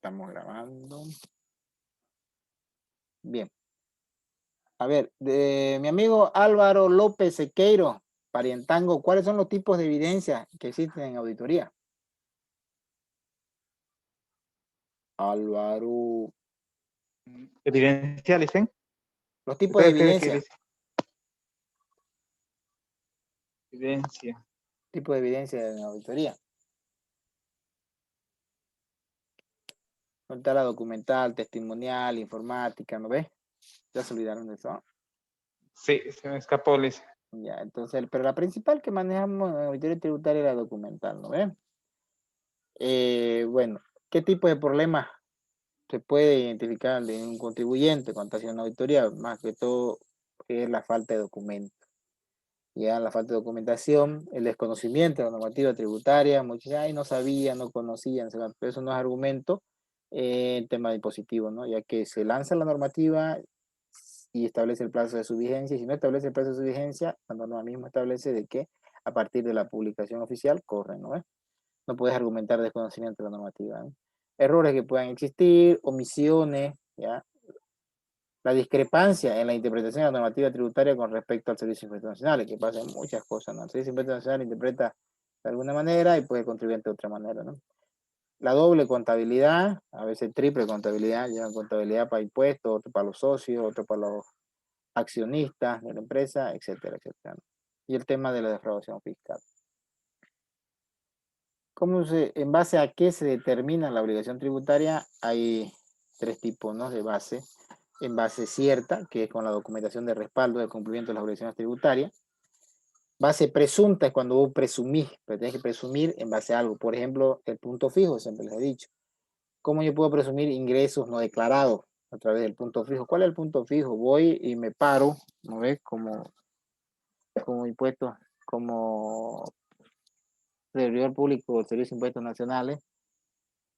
Estamos grabando. Bien. A ver, de mi amigo Álvaro López Sequeiro, Parientango, ¿cuáles son los tipos de evidencia que existen en auditoría? Álvaro, Evidenciales, ¿eh? los tipos de evidencia. Evidencia. Tipo de evidencia en auditoría. ¿No está la documental, testimonial, informática, ¿no ves? Ya se olvidaron de eso. Sí, se me escapó, Liz. Ya, entonces, pero la principal que manejamos en auditoría tributaria es la documental, ¿no ves? Bueno, ¿qué tipo de problemas se puede identificar de un contribuyente cuando hace una auditoría? Más que todo es la falta de documento. Ya la falta de documentación, el desconocimiento de la normativa tributaria, muchos dicen, ay, no sabían, no conocían, pero eso no es argumento en tema impositivo, ¿no? Ya que se lanza la normativa y establece el plazo de su vigencia, y si no establece el plazo de su vigencia, la norma misma establece de que a partir de la publicación oficial corre, ¿no? No puedes argumentar desconocimiento de la normativa, ¿no? Errores que puedan existir, omisiones, ¿ya? La discrepancia en la interpretación de la normativa tributaria con respecto al Servicio de Impuestos Nacionales, que pasa en muchas cosas, ¿no? El Servicio de Impuestos Nacionales interpreta de alguna manera y puede contribuir de otra manera, ¿no? La doble contabilidad, a veces triple contabilidad, llevan contabilidad para impuestos, otro para los socios, otro para los accionistas de la empresa, etcétera, etcétera, ¿no? Y el tema de la defraudación fiscal. ¿En base a qué se determina la obligación tributaria? Hay tres tipos, ¿no? De base. En base cierta, que es con la documentación de respaldo del cumplimiento de las obligaciones tributarias. Base presunta es cuando vos presumís, pero tenés que presumir en base a algo. Por ejemplo, el punto fijo, siempre les he dicho. ¿Cómo yo puedo presumir ingresos no declarados a través del punto fijo? ¿Cuál es el punto fijo? Voy y me paro, ¿no ves? Como impuesto, como servidor público del Servicio de Impuestos Nacionales.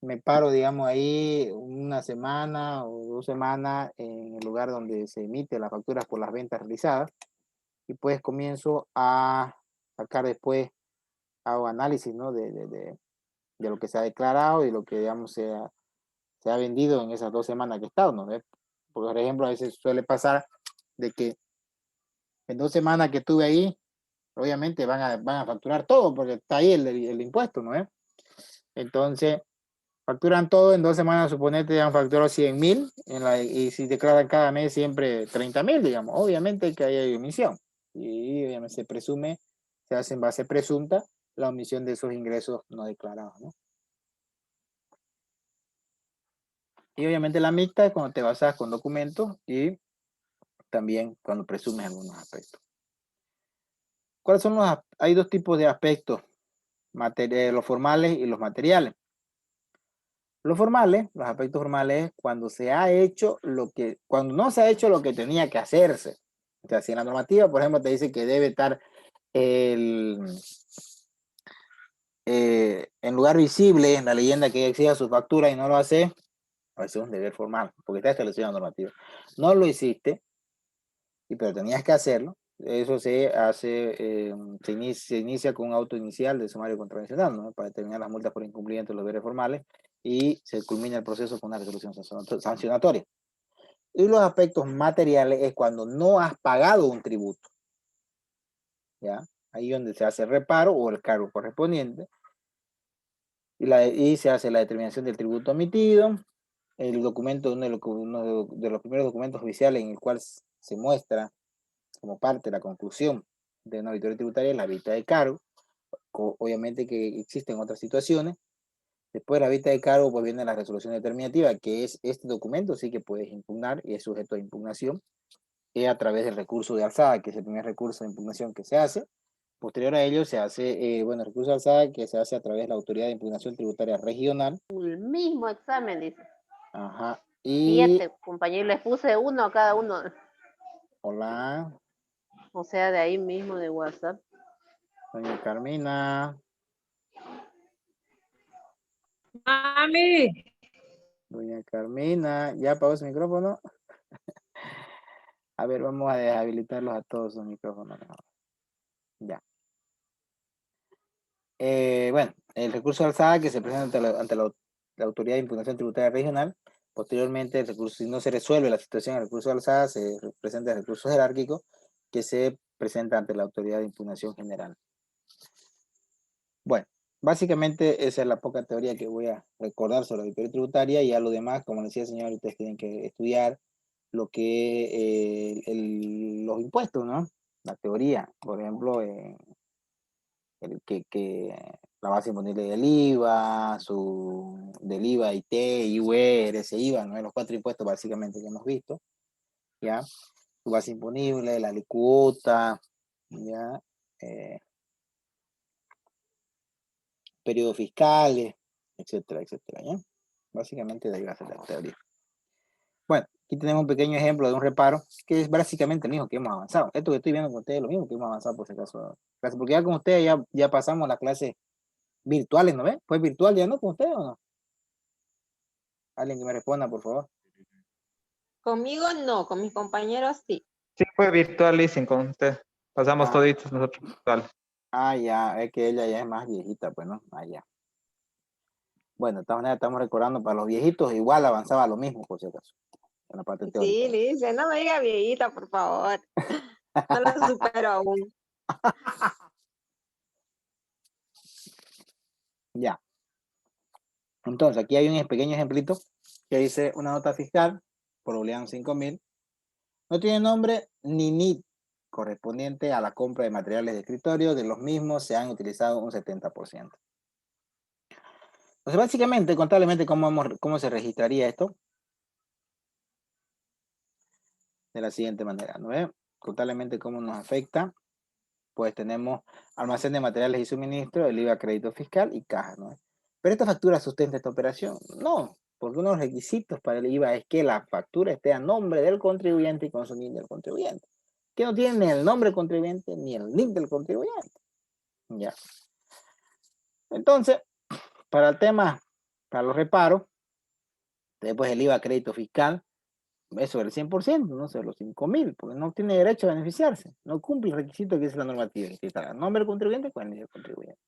Me paro, digamos, ahí una semana o 2 semanas en el lugar donde se emite las facturas por las ventas realizadas y pues comienzo a sacar después, hago análisis, ¿no? De lo que se ha declarado y lo que, digamos, se ha vendido en esas 2 semanas que he estado, ¿no? Por ejemplo, a veces suele pasar de que en 2 semanas que estuve ahí, obviamente van a facturar todo porque está ahí el impuesto, ¿no? Entonces, facturan todo en 2 semanas, suponete, han facturado 100.000 y si declaran cada mes siempre 30.000, digamos, obviamente que ahí hay omisión. Y obviamente se presume, se hace en base presunta la omisión de esos ingresos no declarados, ¿no? Y obviamente la mixta es cuando te basas con documentos y también cuando presumes algunos aspectos. ¿Cuáles son hay dos tipos de aspectos, los formales y los materiales? Los formales, los aspectos formales, cuando cuando no se ha hecho lo que tenía que hacerse. O sea, si en la normativa, por ejemplo, te dice que debe estar en lugar visible en la leyenda que exija su factura y no lo hace, eso es un deber formal, porque está establecido en la normativa. No lo hiciste, pero tenías que hacerlo. Eso se hace, se inicia con un auto inicial de sumario contravencional, ¿no? Para determinar las multas por incumplimiento de los deberes formales y se culmina el proceso con una resolución sancionatoria. Y los aspectos materiales es cuando no has pagado un tributo, ¿ya? Ahí donde se hace el reparo o el cargo correspondiente y se hace la determinación del tributo emitido, el documento, uno de los primeros documentos oficiales en el cual se muestra como parte de la conclusión de una auditoría tributaria es la vista de cargo. Obviamente que existen otras situaciones. Después de la vista de cargo, pues viene la resolución determinativa, que es este documento, sí que puedes impugnar y es sujeto a impugnación a través del recurso de alzada, que es el primer recurso de impugnación que se hace. Posterior a ello se hace, el recurso de alzada que se hace a través de la Autoridad de Impugnación Tributaria Regional. El mismo examen, dice. Ajá. Y 7, compañero, les puse uno a cada uno. hola, O sea, de ahí mismo de WhatsApp. doña Carmina. Mami. Doña Carmina, ¿ya apagó su micrófono? A ver, vamos a deshabilitarlos a todos los micrófonos. Ya. Bueno, el recurso de alzada que se presenta ante la la Autoridad de Impugnación Tributaria Regional. Posteriormente, el recurso, si no se resuelve la situación del recurso alzada, se presenta el recurso jerárquico que se presenta ante la Autoridad de Impugnación General. Bueno, básicamente esa es la poca teoría que voy a recordar sobre la auditoría tributaria, y a lo demás, como decía el señor, ustedes tienen que estudiar lo que los impuestos, ¿no? La teoría, por ejemplo, la base imponible del IVA, del IVA, IT, IUR, ese IVA, ¿no? Los 4 impuestos básicamente que hemos visto, ¿ya? Su base imponible, la alícuota, ¿ya? Periodos fiscales, etcétera, etcétera, ¿ya? Básicamente de ahí va a ser la teoría. Bueno, aquí tenemos un pequeño ejemplo de un reparo, que es básicamente el mismo que hemos avanzado. Esto que estoy viendo con ustedes es lo mismo que hemos avanzado por si acaso. Porque ya con ustedes ya pasamos las clases virtuales, ¿no ven? ¿Fue virtual ya no con ustedes o no? Alguien que me responda, por favor. Conmigo no, con mis compañeros sí. Sí, fue virtual, Listen, con usted. Pasamos toditos nosotros virtual. Ah, ya, es que ella ya es más viejita, pues, ¿no? Ah, ya. Bueno, de todas maneras estamos recordando para los viejitos, igual avanzaba lo mismo, por si acaso, en la parte teórica. Sí, dice, no me diga viejita, por favor. No lo supero aún. Ya. Entonces, aquí hay un pequeño ejemplito que dice una nota fiscal por Olean 5.000. No tiene nombre ni NIT correspondiente a la compra de materiales de escritorio. De los mismos se han utilizado un 70%. Entonces, básicamente, contablemente, ¿cómo se registraría esto? De la siguiente manera, ¿no ve? Contablemente, ¿cómo nos afecta? Pues tenemos almacén de materiales y suministros, el IVA, crédito fiscal y caja, ¿no? ¿Pero esta factura sustenta esta operación? No, porque uno de los requisitos para el IVA es que la factura esté a nombre del contribuyente y con su NIC del contribuyente, que no tiene ni el nombre del contribuyente ni el NIC del contribuyente. Ya. Entonces, para el tema, para los reparos, después el IVA, crédito fiscal, es sobre el 100%, no sobre los 5.000, porque no tiene derecho a beneficiarse, no cumple el requisito que es la normativa, que está el nombre del contribuyente con el NIC del contribuyente.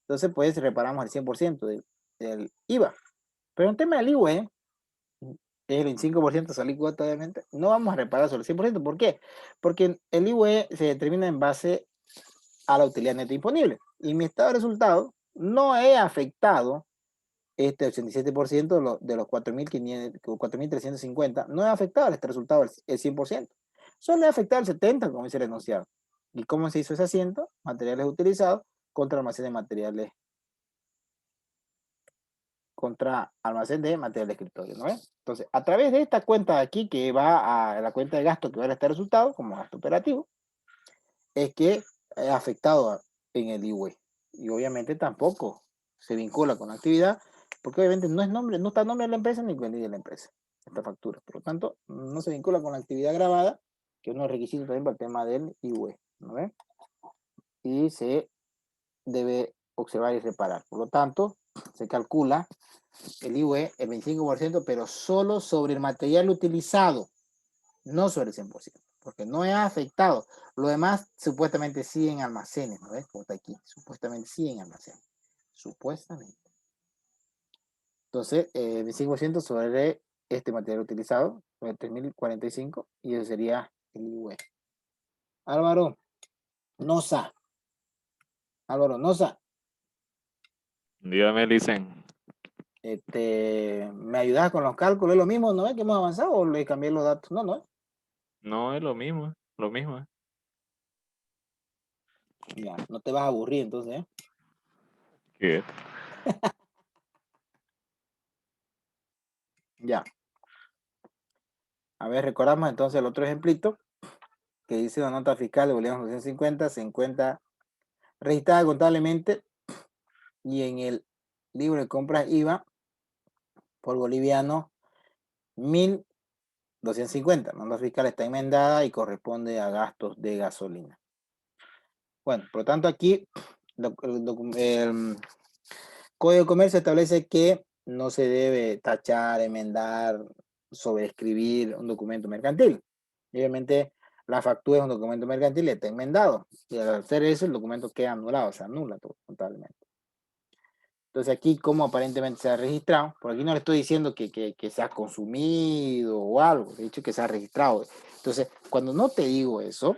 Entonces, pues reparamos el 100% del IVA. Pero en tema del IVA, que es el 25% es alícuota, obviamente, no vamos a reparar sobre el 100%. ¿Por qué? Porque el IVA se determina en base a la utilidad neta imponible. Y mi estado de resultado no he afectado este 87% de los 4.350, no he afectado este resultado el 100%. Solo he afectado el 70%, como dice el enunciado. ¿Y cómo se hizo ese asiento? Materiales utilizados contra almacén de materiales, contra almacén de material de escritorio, ¿no es? Entonces, a través de esta cuenta de aquí, que va a la cuenta de gasto que va a este resultado, como gasto operativo, es que he afectado en el IVA. Y obviamente tampoco se vincula con la actividad, porque obviamente no está el nombre de la empresa ni con el ID de la empresa, esta factura. Por lo tanto, no se vincula con la actividad grabada, que es uno de los requisitos también para el tema del IVA, ¿no ves? Y se debe observar y reparar. Por lo tanto, se calcula el IVA el 25%, pero solo sobre el material utilizado, no sobre el 100%, porque no he afectado. Lo demás, supuestamente sí en almacenes, ¿no ves? Como está aquí, supuestamente sí en almacenes. Supuestamente. Entonces, 25% sobre este material utilizado, sobre 3.045, y eso sería el IVA. Álvaro Noza. Dígame, Licen. ¿Me ayudas con los cálculos? ¿Es lo mismo, no es que hemos avanzado o le cambié los datos? No, no. No, es lo mismo, lo mismo. Ya, no te vas a aburrir entonces, ¿eh? ¿Qué? Ya. A ver, recordamos entonces el otro ejemplito que dice la nota fiscal de bolivianos 250 se encuentra registrada contablemente y en el libro de compras IVA por boliviano 1.250. La nota fiscal está enmendada y corresponde a gastos de gasolina. Bueno, por lo tanto aquí el Código de Comercio establece que no se debe tachar, enmendar, sobreescribir un documento mercantil. Obviamente, la factura es un documento mercantil y está enmendado. Y al hacer eso, el documento queda anulado, se anula todo, contablemente. Entonces aquí, como aparentemente se ha registrado, por aquí no le estoy diciendo que se ha consumido o algo, he dicho que se ha registrado. Entonces, cuando no te digo eso,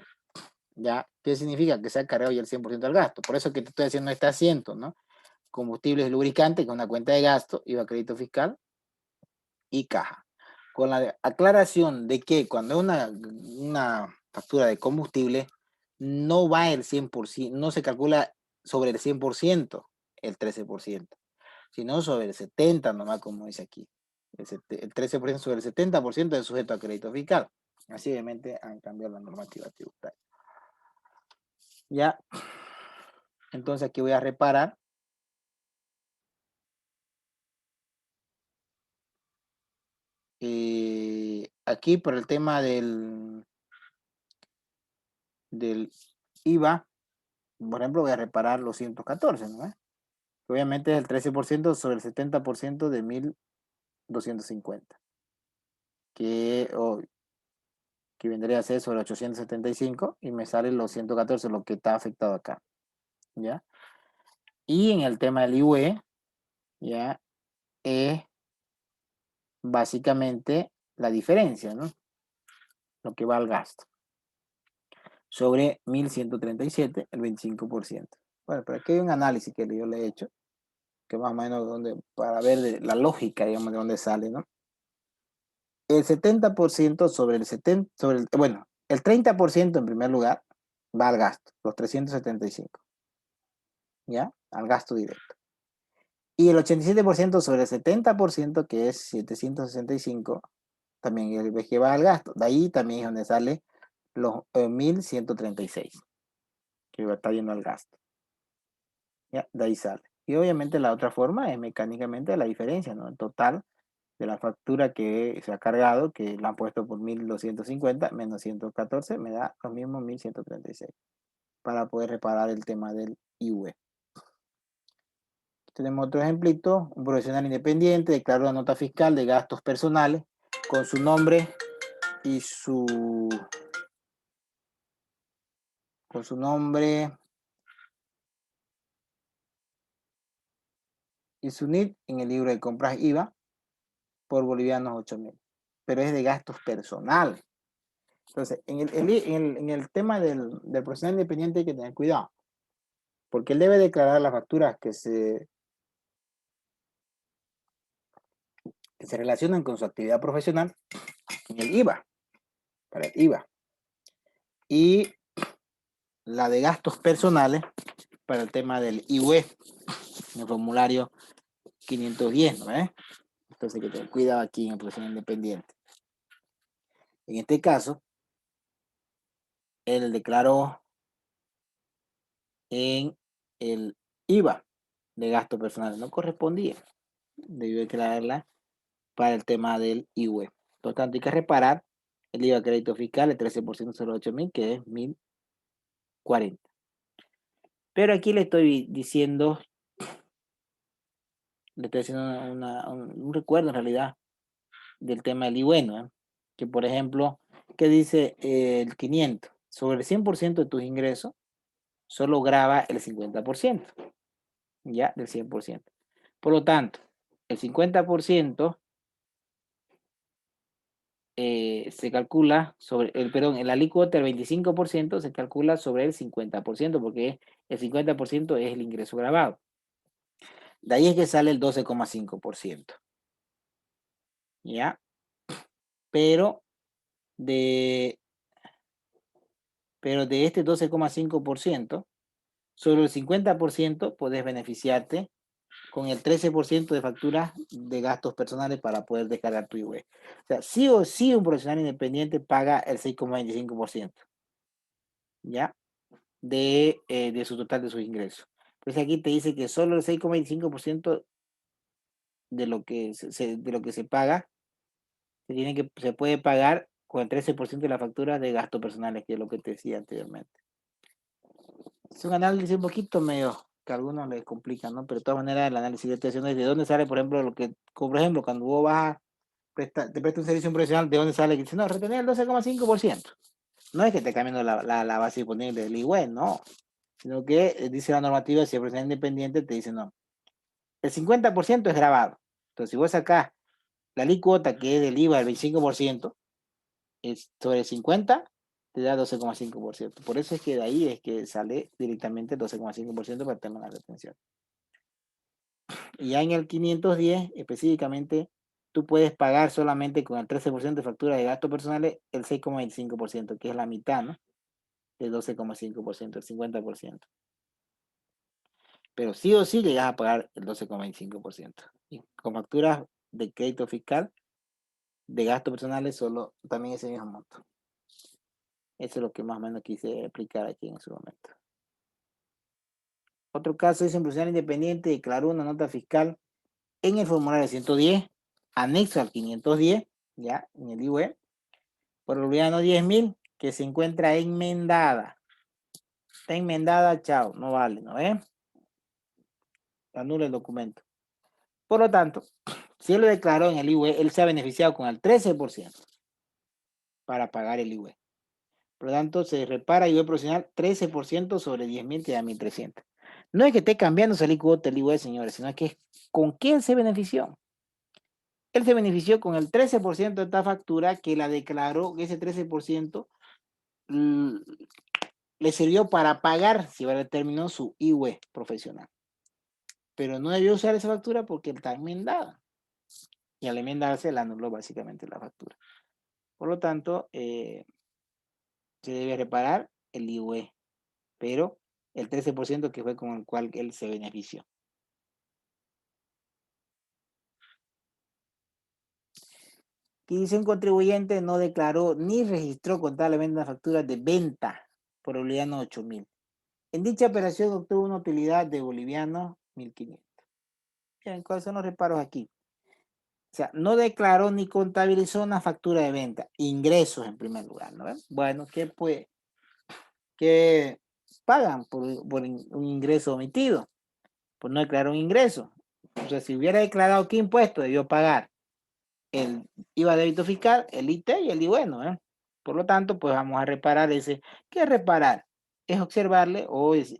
¿ya? ¿Qué significa? Que se ha cargado ya el 100% del gasto. Por eso que te estoy haciendo este asiento, ¿no? Combustibles y lubricantes con una cuenta de gasto, IVA, crédito fiscal y caja. Con la aclaración de que cuando es una factura de combustible, no va el 100%, no se calcula sobre el 100%, el 13%, sino sobre el 70% nomás, como dice aquí. El 13% sobre el 70% es sujeto a crédito fiscal. Así obviamente han cambiado la normativa tributaria. Ya, entonces aquí voy a reparar. Aquí por el tema del IVA, por ejemplo, voy a reparar los 114, ¿no? Obviamente es el 13% sobre el 70% de 1.250, que vendría a ser sobre 875 y me sale los 114, lo que está afectado acá, ¿ya? Y en el tema del IUE, ¿ya? Es básicamente la diferencia, ¿no? Lo que va al gasto. Sobre 1.137, el 25%. Bueno, pero aquí hay un análisis que yo le he hecho, que más o menos para ver la lógica, digamos, de dónde sale, ¿no? El 70% sobre el 70%, bueno, el 30% en primer lugar va al gasto, los 375, ¿ya? Al gasto directo. Y el 87% sobre el 70%, que es 765, también es que va al gasto. De ahí también es donde sale los 1.136, que está yendo al gasto. ¿Ya? De ahí sale. Y obviamente la otra forma es mecánicamente la diferencia, ¿no? El total de la factura que se ha cargado, que la han puesto por 1.250 menos 114, me da los mismos 1.136 para poder reparar el tema del IUE. Tenemos otro ejemplito. Un profesional independiente declaró una nota fiscal de gastos personales con su nombre y su NIT en el libro de compras IVA por bolivianos 8.000, pero es de gastos personales. Entonces, en el tema del profesional independiente hay que tener cuidado, porque él debe declarar las facturas que se relacionan con su actividad profesional en el IVA, para el IVA, y la de gastos personales para el tema del IUE, en el formulario 510, ¿no? Entonces hay que tener cuidado aquí en el profesional independiente. En este caso, él declaró en el IVA de gastos personales, no correspondía, debió declararla para el tema del IUE. Por tanto, hay que reparar el IVA crédito fiscal, el 13% sobre 8.000, que es 1.040. Pero aquí le estoy diciendo un recuerdo en realidad del tema del IUE, ¿no? Que por ejemplo, ¿qué dice el 500? Sobre el 100% de tus ingresos, solo grava el 50%, ya, del 100%. Por lo tanto, el 50% se calcula sobre, el alícuota del 25% se calcula sobre el 50%, porque el 50% es el ingreso grabado. De ahí es que sale el 12,5%. ¿Ya? Pero de este 12,5%, sobre el 50% puedes beneficiarte con el 13% de facturas de gastos personales para poder descargar tu IUE. O sea, sí o sí un profesional independiente paga el 6,25%, ¿ya? De su total de sus ingresos. Pues aquí te dice que solo el 6,25% de lo que se paga se puede pagar con el 13% de la factura de gastos personales, que es lo que te decía anteriormente. Es un análisis un poquito medio que a algunos les complica, ¿no? Pero de todas maneras el análisis de es de dónde sale, por ejemplo, por ejemplo, cuando vos vas te presta un servicio profesional, ¿de dónde sale? Que dice, no, retener el 12,5%. No es que te cambiando la base disponible del IUE, no. Sino que dice la normativa, si el profesional independiente te dice, no. El 50% es grabado. Entonces, si vos sacás la alícuota que es del IVA del 25%, sobre el 50, te da 12,5%. Por eso es que de ahí es que sale directamente el 12,5% para el tema de la retención. Y ya en el 510, específicamente, tú puedes pagar solamente con el 13% de factura de gastos personales el 6,25%, que es la mitad, ¿no? Del 12,5%, el 50%. Pero sí o sí llegas a pagar el 12,25%. Y con facturas de crédito fiscal, de gastos personales, solo también ese mismo monto. Eso es lo que más o menos quise explicar aquí en su momento. Otro caso es un profesional independiente declaró una nota fiscal en el formulario 110, anexo al 510, ya, en el IUE, por boliviano 10.000, que se encuentra enmendada. Está enmendada, chao, no vale, ¿no ve? Anula el documento. Por lo tanto, si él lo declaró en el IUE, él se ha beneficiado con el 13% para pagar el IUE. Por lo tanto, se repara IUE profesional 13% sobre 10.000 que da 1.300. No es que esté cambiando el alícuota del IUE, señores, sino que es con quién se benefició. Él se benefició con el 13% de esta factura que la declaró, que ese 13% le sirvió para pagar, si vale el término, su IUE profesional. Pero no debió usar esa factura porque está enmendada. Y al enmendarse, la anuló básicamente la factura. Por lo tanto, se debe reparar el IUE, pero el 13% que fue con el cual él se benefició. Y dice un contribuyente no declaró ni registró contablemente una factura de venta por boliviano 8.000. En dicha operación obtuvo una utilidad de boliviano 1.500. Bien, ¿cuáles son los reparos aquí? O sea, no declaró ni contabilizó una factura de venta. Ingresos en primer lugar, ¿no? Bueno, ¿qué pagan por un ingreso omitido? Pues no declaró un ingreso. O sea, si hubiera declarado qué impuesto debió pagar, el IVA débito fiscal, el IT y el IVA, ¿no? Por lo tanto, pues vamos a reparar ese. ¿Qué es reparar? Es observarle o es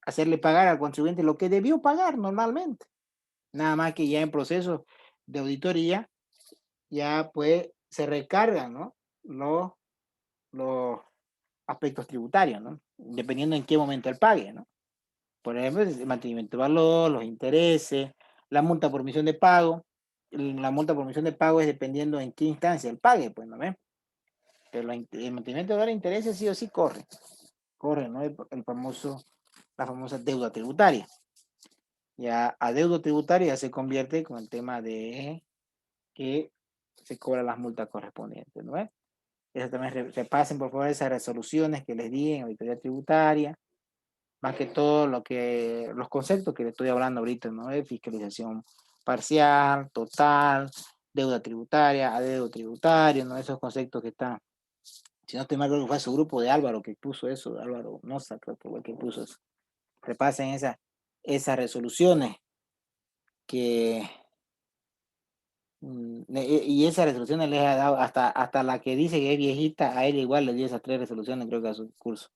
hacerle pagar al contribuyente lo que debió pagar normalmente. Nada más que ya en proceso de auditoría, ya pues se recargan, ¿no? Los aspectos tributarios, ¿no? Dependiendo en qué momento él pague, ¿no? Por ejemplo, el mantenimiento de valor, los intereses, la multa por omisión de pago. La multa por omisión de pago es dependiendo en qué instancia él pague, pues, ¿no ves? Pero el mantenimiento de valor e intereses sí o sí corre, ¿no? La famosa deuda tributaria. Ya a deuda tributaria ya se convierte con el tema de que se cobran las multas correspondientes, ¿no? Eso también repasen por favor esas resoluciones que les di en auditoría tributaria, más que todo los conceptos que les estoy hablando ahorita, ¿no? Fiscalización parcial, total, deuda tributaria, adeudo tributario, ¿no? Esos conceptos que están, si no estoy mal, creo que fue su grupo de Álvaro que puso eso, Álvaro Noza, creo que fue el que puso eso. Repasen esas resoluciones que y esas resoluciones les ha dado hasta la que dice que es viejita, a él igual le dio esas 3 resoluciones, creo que a su curso.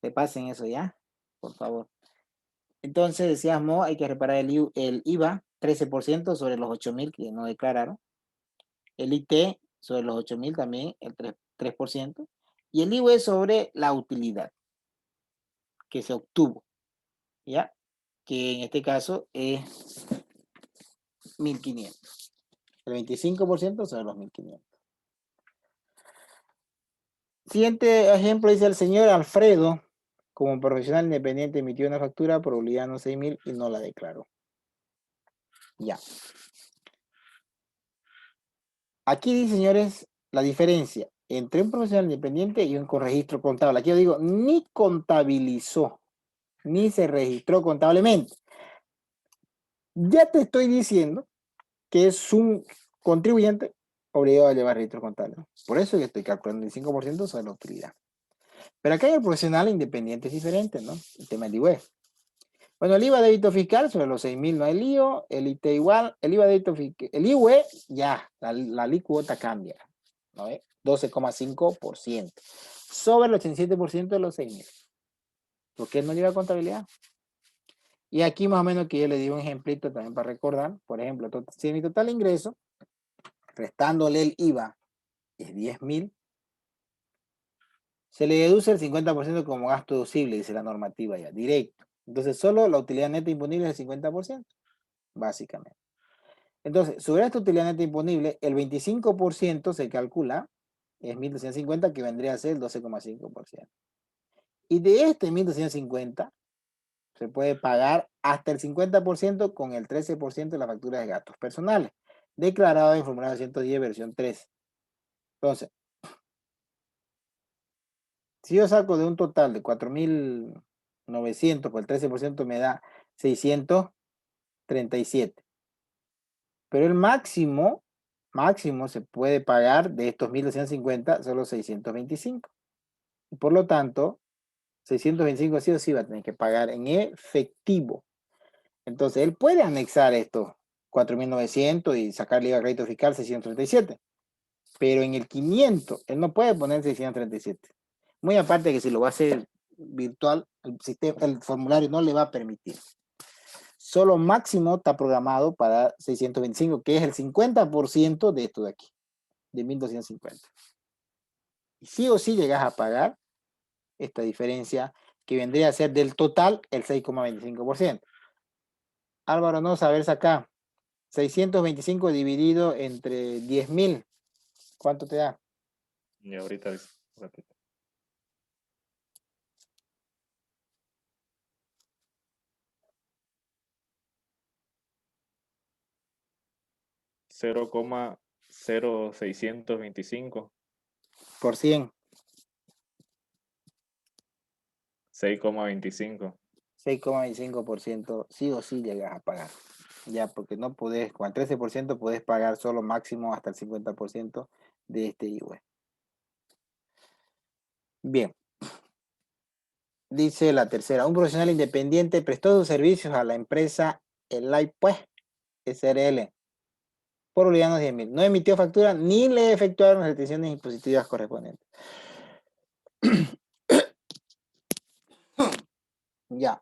Repasen eso ya, por favor. Entonces, decíamos, hay que reparar el IVA, 13% sobre los 8.000 que no declararon. El IT sobre los 8.000 también, el 3%. Y el IVA sobre la utilidad que se obtuvo, ¿ya? Que en este caso es 1.500. El 25% sobre los 1.500. Siguiente ejemplo dice el señor Alfredo, como profesional independiente emitió una factura por boliviano 6.000 y no la declaró. Ya. Aquí dice, señores, la diferencia entre un profesional independiente y un con registro contable. Aquí yo digo, ni contabilizó, ni se registró contablemente. Ya te estoy diciendo que es un contribuyente obligado a llevar registro contable. Por eso yo estoy calculando el 5% sobre la utilidad. Pero acá hay el profesional independiente es diferente, ¿no? El tema del IVA. Bueno, el IVA débito fiscal sobre los 6.000 no hay lío, el IT igual, el IVA débito fiscal, el IVA ya, la alícuota cambia, ¿no? 12,5% sobre el 87% de los 6.000. ¿Por qué no lleva contabilidad? Y aquí más o menos que yo le di un ejemplito también para recordar. Por ejemplo, si mi total ingreso, restándole el IVA, es 10.000, se le deduce el 50% como gasto deducible, dice la normativa ya, directo. Entonces, solo la utilidad neta imponible es el 50%, básicamente. Entonces, sobre esta utilidad neta imponible, el 25% se calcula, es 1.250, que vendría a ser el 12,5%. Y de este 1.250, se puede pagar hasta el 50% con el 13% de la factura de gastos personales, declarado en formulario 110, versión 3. Entonces, si yo saco de un total de 4.900, pues el 13% me da 637. Pero el máximo se puede pagar de estos 1.250, solo 625. Y por lo tanto, 625 sí o sí va a tener que pagar en efectivo. Entonces, él puede anexar estos 4.900 y sacarle IVA a crédito fiscal 637. Pero en el 500, él no puede poner 637. Muy aparte de que si lo va a hacer virtual, el formulario no le va a permitir. Solo máximo está programado para 625, que es el 50% de esto de aquí, de 1.250. Y sí o sí llegas a pagar esta diferencia, que vendría a ser del total el 6,25%. Álvaro, no sabes acá, 625 dividido entre 10.000, ¿cuánto te da? Y ahorita un ratito. 0,0625. Por 100. 6,25. 6,25% sí o sí llegas a pagar. Ya, porque no podés, con el 13% podés pagar solo máximo hasta el 50% de este IVA. Bien. Dice la tercera, un profesional independiente prestó sus servicios a la empresa pues, SRL por bolivianos 10.000. No emitió factura ni le efectuaron las retenciones impositivas correspondientes. Ya.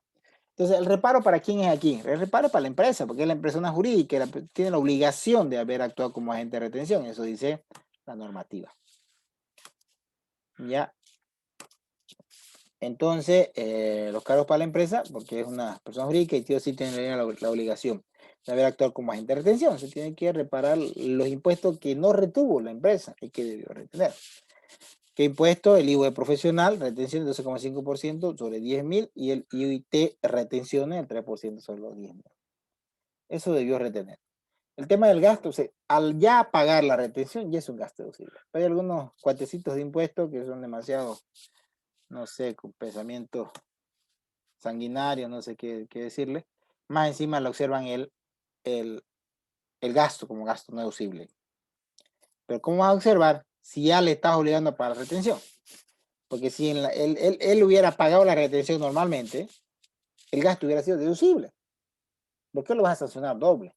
Entonces, ¿el reparo para quién es aquí? El reparo para la empresa, porque es la persona jurídica, tiene la obligación de haber actuado como agente de retención. Eso dice la normativa. Ya. Entonces, los cargos para la empresa, porque es una persona jurídica y sí tiene la obligación de haber actuado como agente de retención. Se tiene que reparar los impuestos que no retuvo la empresa y que debió retener. ¿Qué impuesto? El IVA profesional, retención del 12,5% sobre 10.000 y el IUT retenciones el 3% sobre los 10.000. Eso debió retener. El tema del gasto, al ya pagar la retención, ya es un gasto deducible. Hay algunos cuatecitos de impuestos que son demasiado, no sé, con pensamiento sanguinario, no sé qué decirle. Más encima le observan el gasto como gasto no deducible. Pero ¿cómo vas a observar si ya le estás obligando a pagar la retención? Porque si él hubiera pagado la retención normalmente, el gasto hubiera sido deducible. ¿Por qué lo vas a sancionar doble?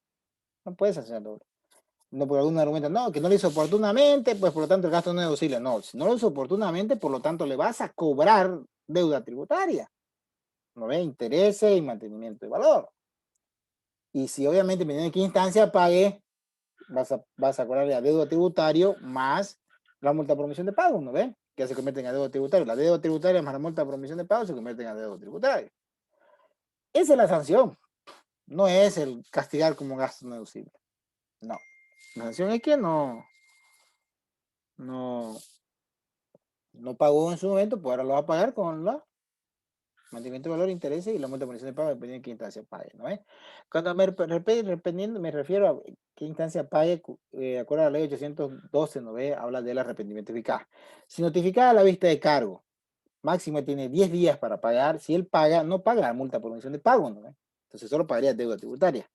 No puedes sancionar doble. No, por algún argumento, no, que no lo hizo oportunamente, pues por lo tanto el gasto no es deducible. No, si no lo hizo oportunamente, por lo tanto le vas a cobrar deuda tributaria. ¿No ve? Intereses y mantenimiento de valor. Y si obviamente en qué instancia pague, vas a cobrarle a deuda tributario más la multa por omisión de pago, ¿no ve? Que se convierten en deuda tributaria. La deuda tributaria más la multa por omisión de pago se convierten en deuda tributaria. Esa es la sanción. No es el castigar como gasto no deducible. No. La sanción es que no pagó en su momento, pues ahora lo va a pagar con la mantenimiento de valor, intereses y la multa por omisión de pago, dependiendo de qué instancia pague, ¿no es? Cuando me refiero a qué instancia pague, de acuerdo a la ley 812, ¿no ve? Habla del arrepentimiento eficaz. Si notificada la vista de cargo, máximo tiene 10 días para pagar. Si él paga, no paga la multa por omisión de pago, ¿no ve? Entonces solo pagaría deuda tributaria.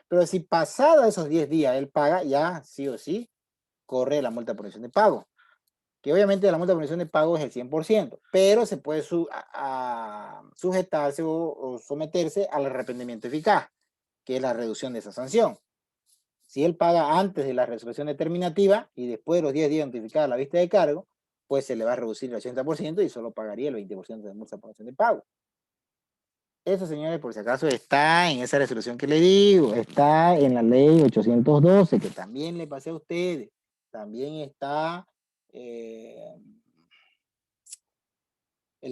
Pero si pasada esos 10 días él paga, ya sí o sí corre la multa por omisión de pago. Que obviamente la multa por omisión de pago es el 100%, pero se puede sujetarse o someterse al arrepentimiento eficaz, que es la reducción de esa sanción. Si él paga antes de la resolución determinativa y después de los 10 días notificada la vista de cargo, pues se le va a reducir el 80% y solo pagaría el 20% de multa por omisión de pago. Eso, señores, por si acaso está en esa resolución que le digo, está en la ley 812, que también le pasé a ustedes. También está el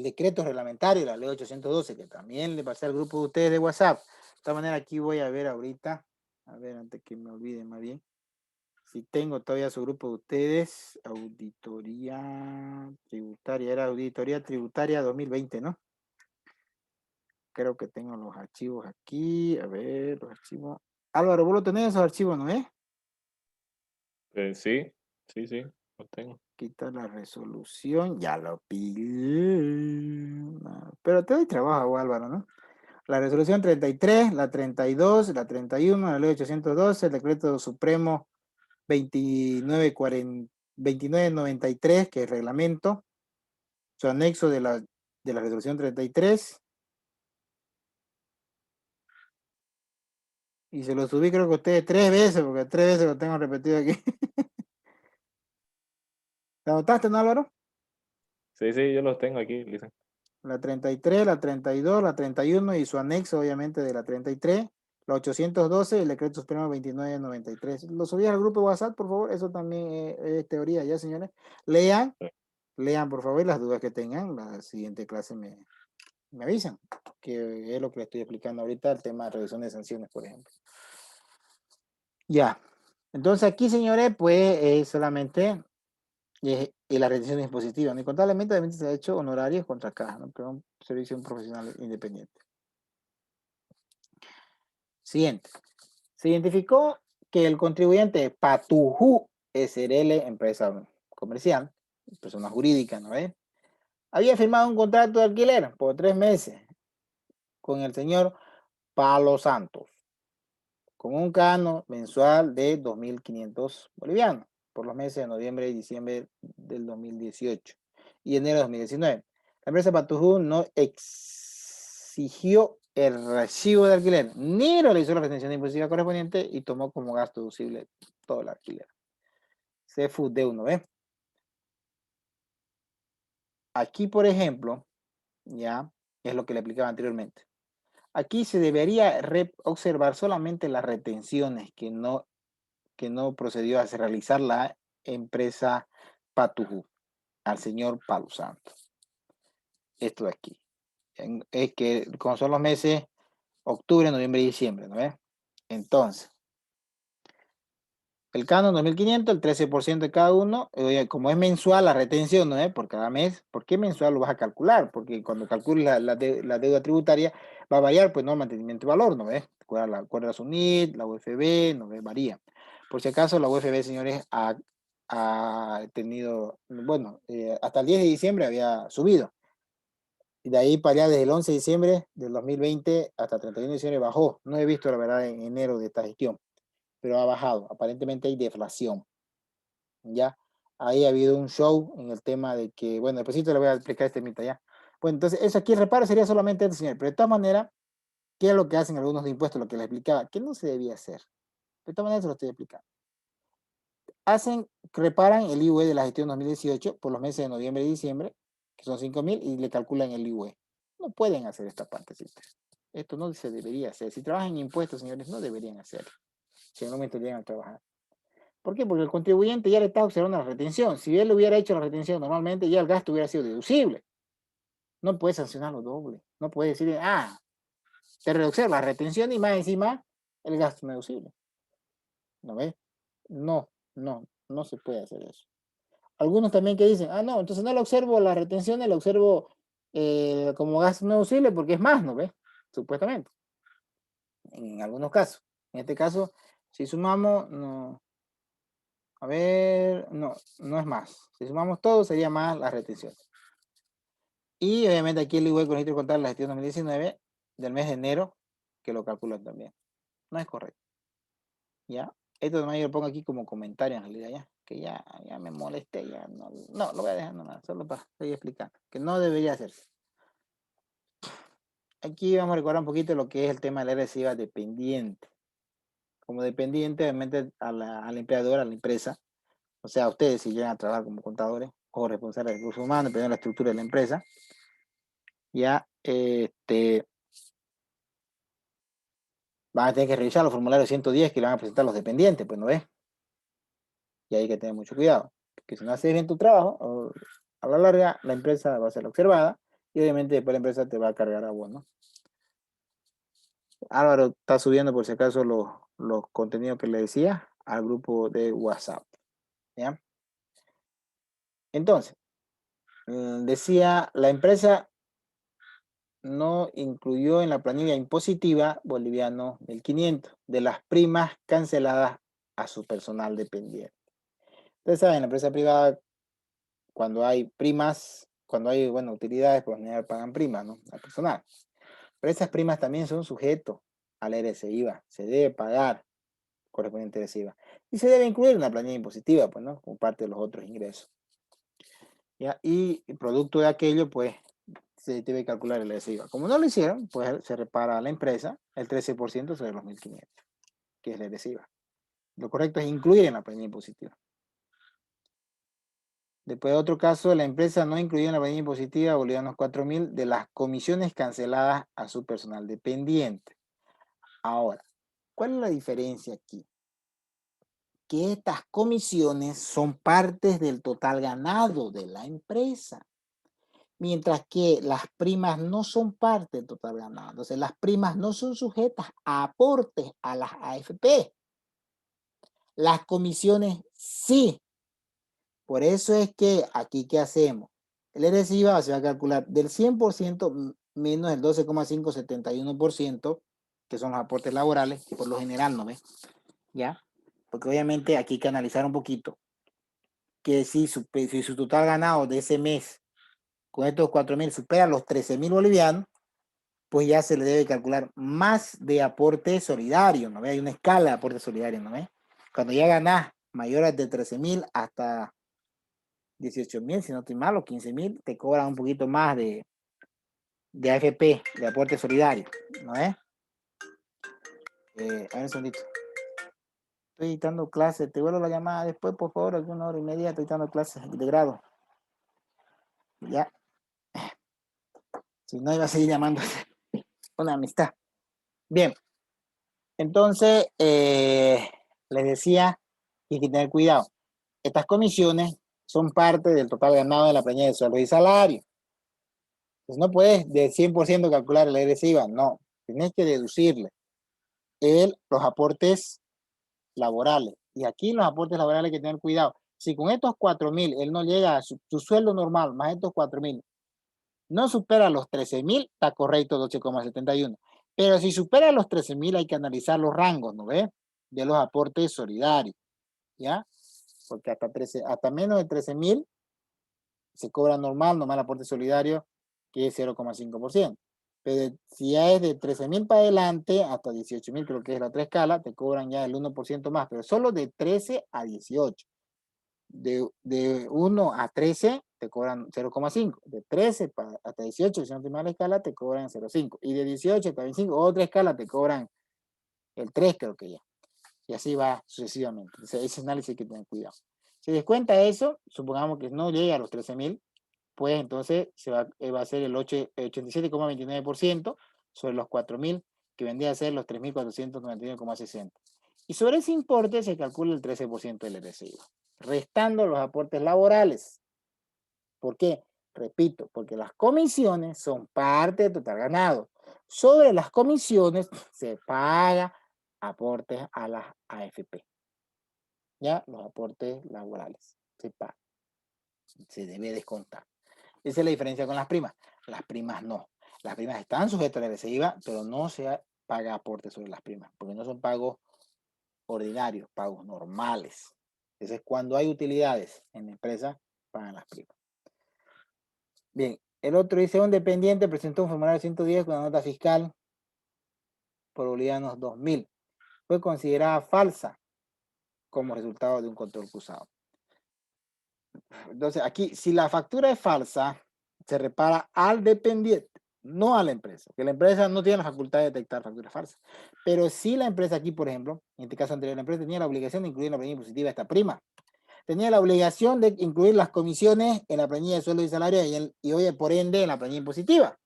decreto reglamentario de la ley 812, que también le pasé al grupo de ustedes de WhatsApp. De esta manera, aquí voy a ver ahorita, a ver, antes que me olvide más bien, si tengo todavía su grupo de ustedes, auditoría tributaria, era auditoría tributaria 2020, ¿no? Creo que tengo los archivos aquí. A ver, los archivos. Álvaro, vos lo tenés esos archivos, ¿no es? Sí, sí, lo tengo. Quita la resolución. Ya lo pillé. Pero te doy trabajo, Álvaro, ¿no? La resolución 33, la 32, la 31, la ley 812, el decreto supremo 2993, que es reglamento, su anexo de la resolución 33. Y se lo subí creo que a ustedes 3 veces, porque 3 veces lo tengo repetido aquí. ¿La notaste, no, Álvaro? Sí, yo los tengo aquí, Lisa. La 33, la 32, la 31 y su anexo, obviamente, de la 33, la 812 y el decreto supremo 2993. Lo subí al grupo de WhatsApp, por favor. Eso también es teoría, ya, señores. Lean, Sí. lean, por favor, y las dudas que tengan. La siguiente clase me avisan, que es lo que le estoy explicando ahorita, el tema de reducción de sanciones, por ejemplo. Ya. Entonces aquí, señores, pues solamente y la retención impositiva, ¿no? Y contablemente también se ha hecho honorarios contra caja, ¿no? Que es un servicio un profesional independiente. Siguiente. Se identificó que el contribuyente Patujú SRL, empresa comercial, persona jurídica, ¿no ve? Había firmado un contrato de alquiler por 3 meses con el señor Palo Santos, con un canon mensual de 2.500 bolivianos por los meses de noviembre y diciembre del 2018 y enero de 2019. La empresa Patujú no exigió el recibo de alquiler, ni realizó la retención impositiva correspondiente y tomó como gasto deducible todo el alquiler. CFUD1, ¿ves? Aquí, por ejemplo, ya es lo que le explicaba anteriormente. Aquí se debería observar solamente las retenciones que no procedió a realizar la empresa Patujú al señor Palo Santo. Esto de aquí. Es que como son los meses octubre, noviembre y diciembre, ¿no es? Entonces, el canon 2.500, el 13% de cada uno, como es mensual la retención, ¿no es? Por cada mes, ¿por qué mensual lo vas a calcular? Porque cuando calcules la deuda tributaria va a variar, pues no, mantenimiento de valor, ¿no ves? Acuerda la SUNIT, la UFB, ¿no ves? Varía. Por si acaso, la UFB, señores, ha tenido, bueno, hasta el 10 de diciembre había subido. Y de ahí para allá, desde el 11 de diciembre del 2020 hasta el 31 de diciembre bajó. No he visto, la verdad, en enero de esta gestión, pero ha bajado. Aparentemente hay deflación. ¿Ya? Ahí ha habido un show en el tema de que, bueno, después le voy a explicar este mito ya. Bueno, entonces, eso aquí el reparo sería solamente el señor, pero de todas maneras, ¿qué es lo que hacen algunos de impuestos? Lo que les explicaba, que no se debía hacer. De todas maneras, se lo estoy explicando. Reparan el IUE de la gestión 2018 por los meses de noviembre y diciembre, que son 5.000, y le calculan el IUE. No pueden hacer esta partecita. Esto no se debería hacer. Si trabajan en impuestos, señores, no deberían hacerlo. Si en un momento llegan a trabajar. ¿Por qué? Porque el contribuyente ya le está observando la retención. Si él hubiera hecho la retención normalmente, ya el gasto hubiera sido deducible. No puede sancionarlo doble. No puede decir, te reducir la retención y más encima el gasto no deducible. ¿No ves? No se puede hacer eso. Algunos también que dicen, no, entonces no lo observo la retención, lo observo como gasto no deducible porque es más, ¿no ves? Supuestamente. En algunos casos. En este caso, si sumamos, no. A ver, no es más. Si sumamos todo, sería más la retención. Y obviamente aquí el IVA con el contar la gestión 2019 del mes de enero, que lo calculan también. No es correcto. ¿Ya? Esto también yo lo pongo aquí como comentario en realidad, ya. Que ya me molesté, ya no, lo voy a dejar nomás, solo para seguir explicando. Que no debería hacerse. Aquí vamos a recordar un poquito lo que es el tema de la RSIVA dependiente. Como dependiente, obviamente, a la empleadora, a la empresa. O sea, ustedes si llegan a trabajar como contadores o responsables de recursos humanos, dependiendo de la estructura de la empresa, ya, van a tener que revisar los formularios 110 que le van a presentar los dependientes, pues, ¿no ves? Y hay que tener mucho cuidado, porque si no haces bien tu trabajo, a la larga la empresa va a ser observada y obviamente después la empresa te va a cargar a vos, ¿no? Álvaro está subiendo por si acaso los contenidos que le decía al grupo de WhatsApp, ¿ya? Entonces, decía, la empresa no incluyó en la planilla impositiva boliviano 1.500 de las primas canceladas a su personal dependiente. Ustedes saben, en la empresa privada, cuando hay primas, cuando hay, bueno, utilidades, por lo general pagan primas, ¿no? Al personal. Pero esas primas también son sujetos al IVA. Se debe pagar correspondiente IVA. Y se debe incluir en la planilla impositiva, pues, ¿no? Como parte de los otros ingresos. ¿Ya? Y producto de aquello, pues, se debe calcular el IVA. Como no lo hicieron, pues se repara a la empresa el 13% sobre los 1.500, que es el IVA. Lo correcto es incluir en la planilla impositiva. Después de otro caso, la empresa no incluyó en la planilla impositiva bolivianos 4.000 de las comisiones canceladas a su personal dependiente. Ahora, ¿cuál es la diferencia aquí? Que estas comisiones son partes del total ganado de la empresa, mientras que las primas no son parte del total ganado. Entonces, las primas no son sujetas a aportes a las AFP. Las comisiones sí. Por eso es que aquí, ¿qué hacemos? El IVA se va a calcular del 100% menos el 12,571%, que son los aportes laborales, que por lo general no ves, ¿ya? Porque obviamente aquí hay que analizar un poquito que si su total ganado de ese mes con estos 4.000 supera los 13.000 bolivianos, pues ya se le debe calcular más de aporte solidario, ¿no ve? Hay una escala de aporte solidario, ¿no ve? Cuando ya ganás mayores de 13.000 hasta 18.000, si no estoy mal, o 15.000, te cobran un poquito más de AFP, de aporte solidario, ¿no es? A ver un segundito. Estoy dictando clases, te vuelvo la llamada después, por favor, alguna hora y media, estoy dando clases de grado. Ya. Si no, iba a seguir llamando una amistad. Bien. Entonces, les decía que hay que tener cuidado. Estas comisiones son parte del total ganado de la planilla de sueldos y salarios. Entonces, no puedes de 100% calcular el IVA, no. Tienes que deducirle los aportes laborales. Y aquí los aportes laborales hay que tener cuidado. Si con estos 4.000 él no llega a su sueldo normal, más estos 4.000, no supera los 13.000, está correcto 12,71. Pero si supera los 13.000 hay que analizar los rangos, ¿no ves? De los aportes solidarios, ¿ya? Porque hasta menos de 13.000 se cobra normal aporte solidario, que es 0,5%. Pero si ya es de 13.000 para adelante, hasta 18.000, creo que es la otra escala, te cobran ya el 1% más, pero solo de 13 a 18. De 1 a 13 te cobran 0,5. De 13 hasta 18, si no te mal la escala, te cobran 0,5. Y de 18 hasta 25, otra escala, te cobran el 3, creo que ya. Y así va sucesivamente. Entonces, ese análisis hay que tener cuidado. Si descuenta eso, supongamos que no llega a los 13.000, pues entonces va a ser el 87,29% sobre los 4.000, que vendría a ser los 3.499,60. Y sobre ese importe se calcula el 13% del IVA, restando los aportes laborales. ¿Por qué? Repito, porque las comisiones son parte del total ganado. Sobre las comisiones se paga aportes a las AFP. ¿Ya? Los aportes laborales se pagan. Se debe descontar. Esa es la diferencia con las primas. Las primas no. Las primas están sujetas al IVA, pero no se paga aporte sobre las primas, porque no son pagos ordinarios, pagos normales. Entonces, cuando hay utilidades en la empresa, pagan las primas. Bien, el otro dice, un dependiente presentó un formulario 110 con una nota fiscal por bolivianos 2.000. Fue considerada falsa como resultado de un control cruzado. Entonces, aquí, si la factura es falsa, se repara al dependiente, no a la empresa, que la empresa no tiene la facultad de detectar facturas falsas. Pero si la empresa aquí, por ejemplo, en este caso anterior, la empresa tenía la obligación de incluir en la planilla impositiva esta prima. Tenía la obligación de incluir las comisiones en la planilla de sueldo y salario y hoy, por ende, en la planilla impositiva.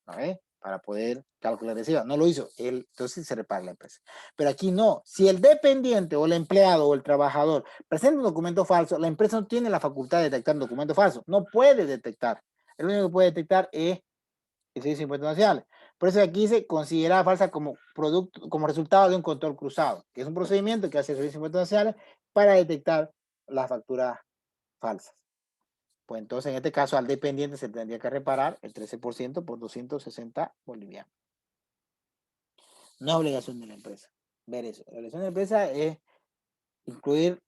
¿Vale? para poder calcular ese IVA. No lo hizo, él, entonces se repara la empresa. Pero aquí no, si el dependiente o el empleado o el trabajador presenta un documento falso, la empresa no tiene la facultad de detectar un documento falso, no puede detectar. El único que puede detectar es el servicio de impuestos nacionales. Por eso aquí se considera falsa como producto, como resultado de un control cruzado, que es un procedimiento que hace el servicio de impuestos nacionales para detectar las facturas falsas. Pues entonces, en este caso, al dependiente se tendría que reparar el 13% por 260 bolivianos. No es obligación de la empresa ver eso. La obligación de la empresa es incluir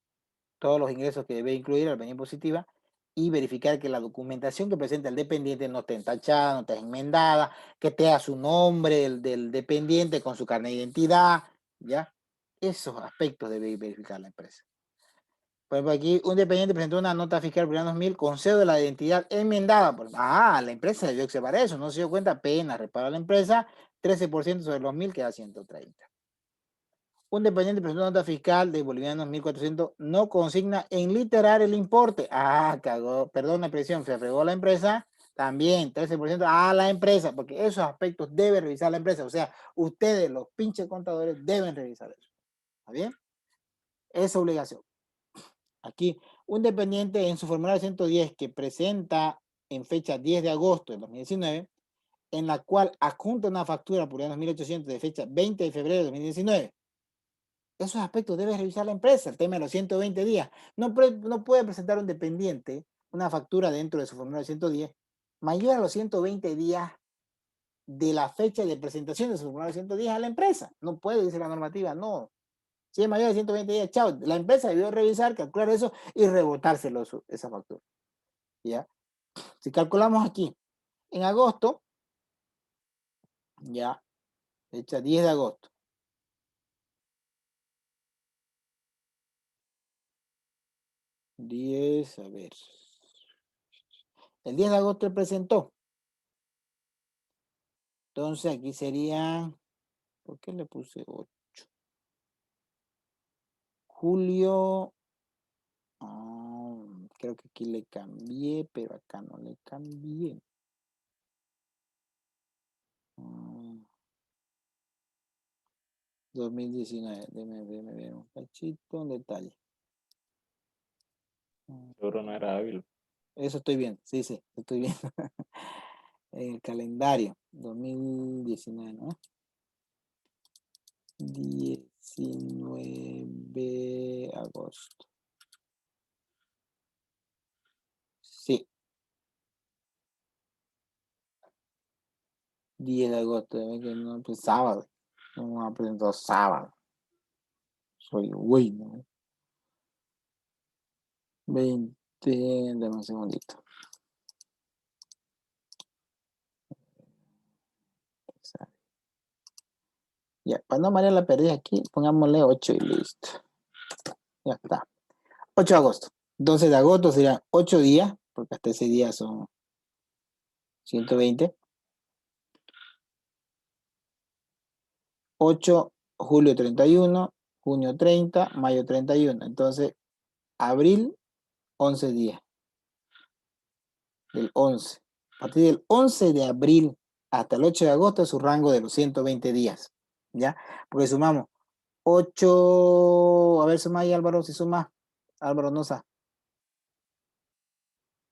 todos los ingresos que debe incluir al venir impositiva y verificar que la documentación que presenta el dependiente no esté entachada, no esté enmendada, que tenga su nombre del dependiente con su carnet de identidad, ¿ya? Esos aspectos debe verificar la empresa. Por ejemplo, aquí un dependiente presentó una nota fiscal por 2000 con cédula de identidad enmendada. La empresa debió observar eso, no se dio cuenta, pena, repara la empresa, 13% sobre los 1000 queda 130. Un dependiente presentó una nota fiscal de bolivianos 1400, no consigna en literal el importe. Cagó, perdón la expresión, se fregó la empresa, también 13% a la empresa, porque esos aspectos debe revisar la empresa. O sea, ustedes, los pinches contadores, deben revisar eso. ¿Está bien? Es obligación. Aquí, un dependiente en su formulario 110 que presenta en fecha 10 de agosto de 2019, en la cual adjunta una factura por 2.800 de fecha 20 de febrero de 2019. Esos aspectos debe revisar la empresa, el tema de los 120 días. No puede presentar un dependiente una factura dentro de su formulario 110 mayor a los 120 días de la fecha de presentación de su formulario 110 a la empresa. No puede, dice la normativa, no. Si es mayor de 120 días, chao. La empresa debió revisar, calcular eso y rebotárselo esa factura. ¿Ya? Si calculamos aquí, en agosto, ya, fecha 10 de agosto. 10, a ver. El 10 de agosto él presentó. Entonces aquí sería, ¿por qué le puse 8? Julio, creo que aquí le cambié, pero acá no le cambié. 2019, déjame ver un cachito, un detalle. Seguro no era hábil. Eso estoy bien, sí, estoy bien. El calendario, 2019, ¿no? 19 agosto. Sí. 10 de agosto, no, pues sábado. No me presentó sábado. Soy güey, ¿no? 20, dame un segundito. Ya, para no marear la pérdida aquí, pongámosle 8 y listo. Ya está. 8 de agosto. 12 de agosto serían 8 días, porque hasta ese día son 120. 8, julio 31, junio 30, mayo 31. Entonces, abril, 11 días. Del 11. A partir del 11 de abril hasta el 8 de agosto es su rango de los 120 días. ¿Ya? Porque sumamos 8, a ver, suma ahí Álvaro, si suma, Álvaro Noza.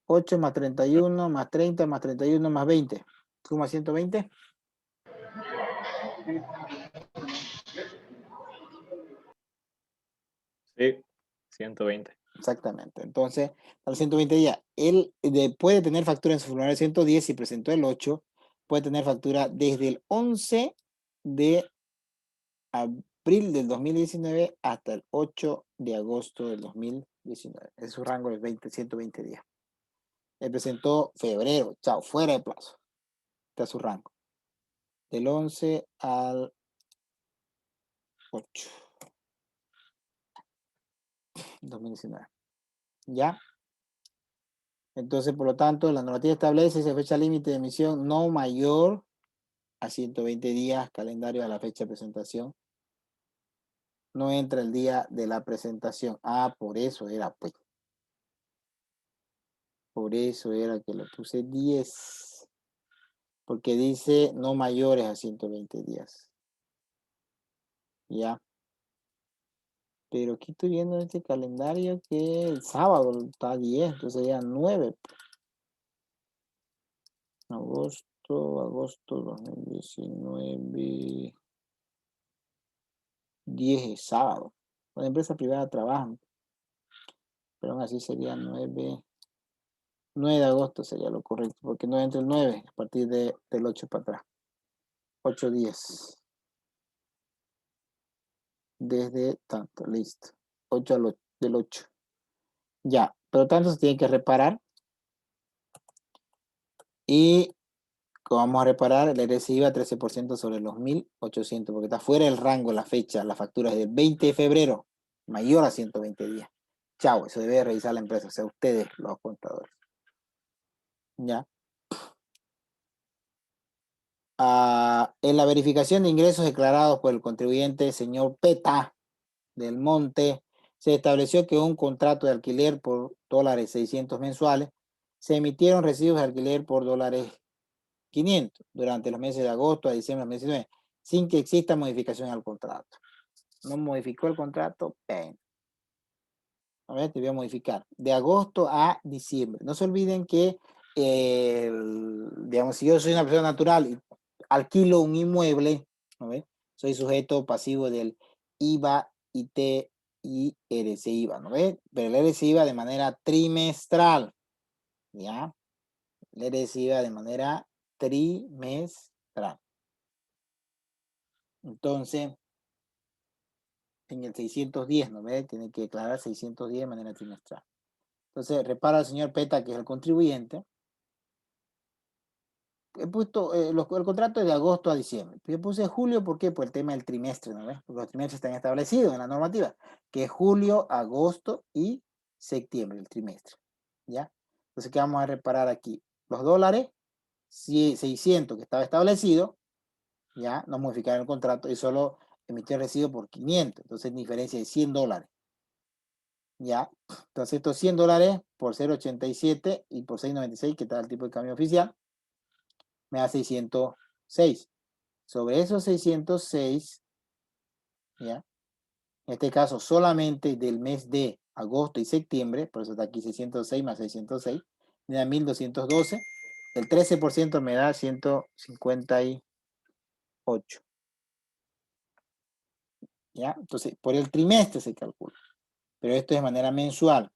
8 más 31 más 30 más 31 más 20. Suma 120. Sí, 120. Exactamente. Entonces, a los 120 días, él puede tener factura en su formulario 110 si presentó el 8, puede tener factura desde el 11 de abril del 2019 hasta el 8 de agosto del 2019. Es su rango de 120 días. Él presentó febrero, chao, fuera de plazo. Está su rango. Del 11 al 8. 2019. ¿Ya? Entonces, por lo tanto, la normativa establece esa fecha límite de emisión no mayor a 120 días calendario a la fecha de presentación. No entra el día de la presentación. Por eso era, pues. Por eso era que le puse 10. porque dice no mayores a 120 días. Ya. Pero aquí estoy viendo en este calendario que el sábado está 10, entonces ya 9. Agosto 2019. 10 es sábado. Las empresas privadas trabajan, pero aún así sería 9 de agosto sería lo correcto, porque no entra el 9 a partir del 8 para atrás. 8 días. Desde tanto, listo. 8 del 8. Ya, pero tanto se tiene que reparar. Y como vamos a reparar, el RSI va 13% sobre los 1.800, porque está fuera del rango la fecha. La factura es del 20 de febrero, mayor a 120 días. Chao, eso debe revisar la empresa, o sea, ustedes, los contadores. Ya. En la verificación de ingresos declarados por el contribuyente, señor Peta del Monte, se estableció que un contrato de alquiler por $600 mensuales, se emitieron recibos de alquiler por $500 durante los meses de agosto a diciembre de 2019, sin que exista modificación al contrato. No modificó el contrato, pen. A ver, te voy a modificar. De agosto a diciembre. No se olviden que, digamos, si yo soy una persona natural y alquilo un inmueble, ¿no ve? Soy sujeto pasivo del IVA, IT y RCIVA, ¿no ve? Pero el RCIVA de manera trimestral, ¿ya? El RCIVA de manera trimestral. Entonces, en el 610, ¿no ve? Tiene que declarar 610 de manera trimestral. Entonces, repara al señor Peta, que es el contribuyente. He puesto, el contrato es de agosto a diciembre. Yo puse julio, ¿por qué? Por el tema del trimestre, ¿no ves? Porque los trimestres están establecidos en la normativa, que es julio, agosto y septiembre, el trimestre. ¿Ya? Entonces, ¿qué vamos a reparar aquí? Los dólares, 600 que estaba establecido, ya, no modificaron el contrato y solo emitió el recibo por 500. Entonces, diferencia de $100. ¿Ya? Entonces, estos $100 por 0,87 y por 6,96, que está el tipo de cambio oficial, me da 606. Sobre esos 606, ¿ya? En este caso, solamente del mes de agosto y septiembre, por eso está aquí 606 más 606, me da 1.212. El 13% me da 158. ¿Ya? Entonces, por el trimestre se calcula. Pero esto es de manera mensual.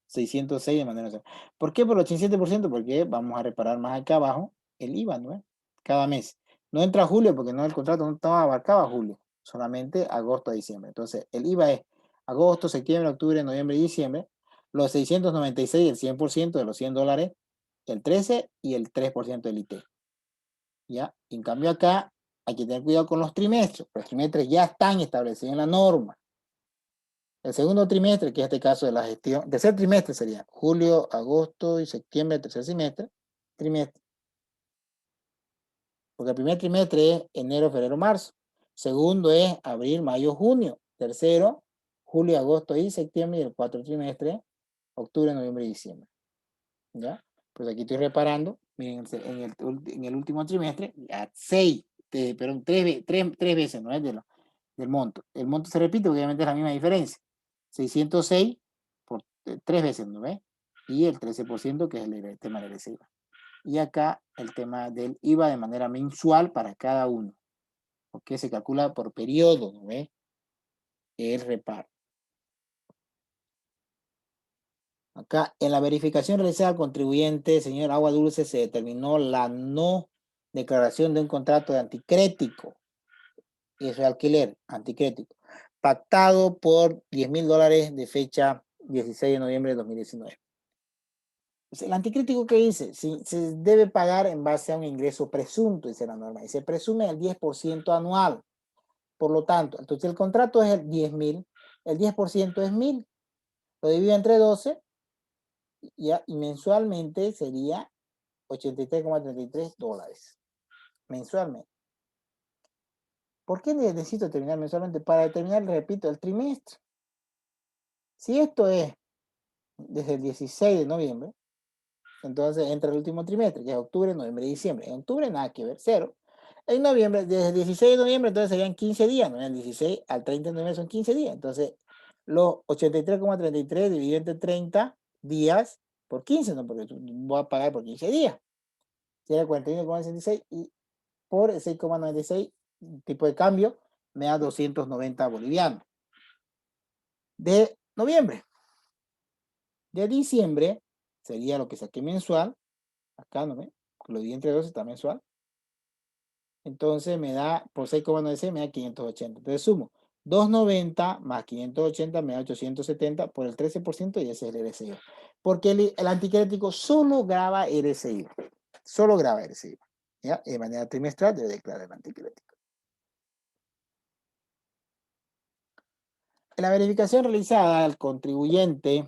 606 de manera mensual. ¿Por qué por el 87%? Porque vamos a reparar más acá abajo el IVA, ¿no? Cada mes. No entra julio porque no, el contrato no estaba abarcaba julio, solamente agosto a diciembre. Entonces, el IVA es agosto, septiembre, octubre, noviembre y diciembre. Los 696, el 100% de los $100, el 13 y el 3% del IT. ¿Ya? En cambio acá hay que tener cuidado con los trimestres. Los trimestres ya están establecidos en la norma. El segundo trimestre, que es este caso de la gestión, tercer trimestre sería julio, agosto y septiembre, tercer trimestre. Porque el primer trimestre es enero, febrero, marzo. Segundo es abril, mayo, junio. Tercero, julio, agosto y septiembre. Y el cuarto trimestre, octubre, noviembre y diciembre. ¿Ya? Pues aquí estoy reparando. Miren, en el último trimestre, ya 6, perdón, 3 veces, ¿no es? Del monto. El monto se repite, obviamente es la misma diferencia. 606 por 3 veces, ¿no ves? Y el 13%, que es el tema del IVA. Y acá el tema del IVA de manera mensual para cada uno. Porque se calcula por periodo, ¿no ves? El reparo. Acá, en la verificación realizada al contribuyente, señor Agua Dulce, se determinó la no declaración de un contrato de anticrético. Eso es alquiler, anticrético. Pactado por $10.000 de fecha 16 de noviembre de 2019. El anticrítico, ¿qué dice? Se debe pagar en base a un ingreso presunto, dice la norma, y se presume el 10% anual. Por lo tanto, entonces el contrato es el 10.000, el 10% es 1.000, lo divido entre 12 y mensualmente sería $83,33 mensualmente. ¿Por qué necesito terminar mensualmente? Para determinar, repito, el trimestre. Si esto es desde el 16 de noviembre, Entonces entra el último trimestre, que es octubre, noviembre y diciembre. En octubre nada que ver, 0. En noviembre, desde el 16 de noviembre, entonces serían 15 días, ¿no? El 16 al 30 de noviembre son 15 días. Entonces, los 83,33 dividido entre 30 días por 15, ¿no? Porque voy a pagar por 15 días. Sería 41,66 y por 6,96 tipo de cambio me da 290 bolivianos. De noviembre. De diciembre sería lo que saqué mensual. Acá, ¿no ve? Lo di entre 2 está mensual. Entonces me da, por 6,96 me da 580. Entonces sumo 290 más 580 me da 870 por el 13% y ese es el RSI. Porque el anticrético solo graba RSI. Solo graba RSI. ¿Ya? Y de manera trimestral debe declarar el anticrético. En la verificación realizada al contribuyente,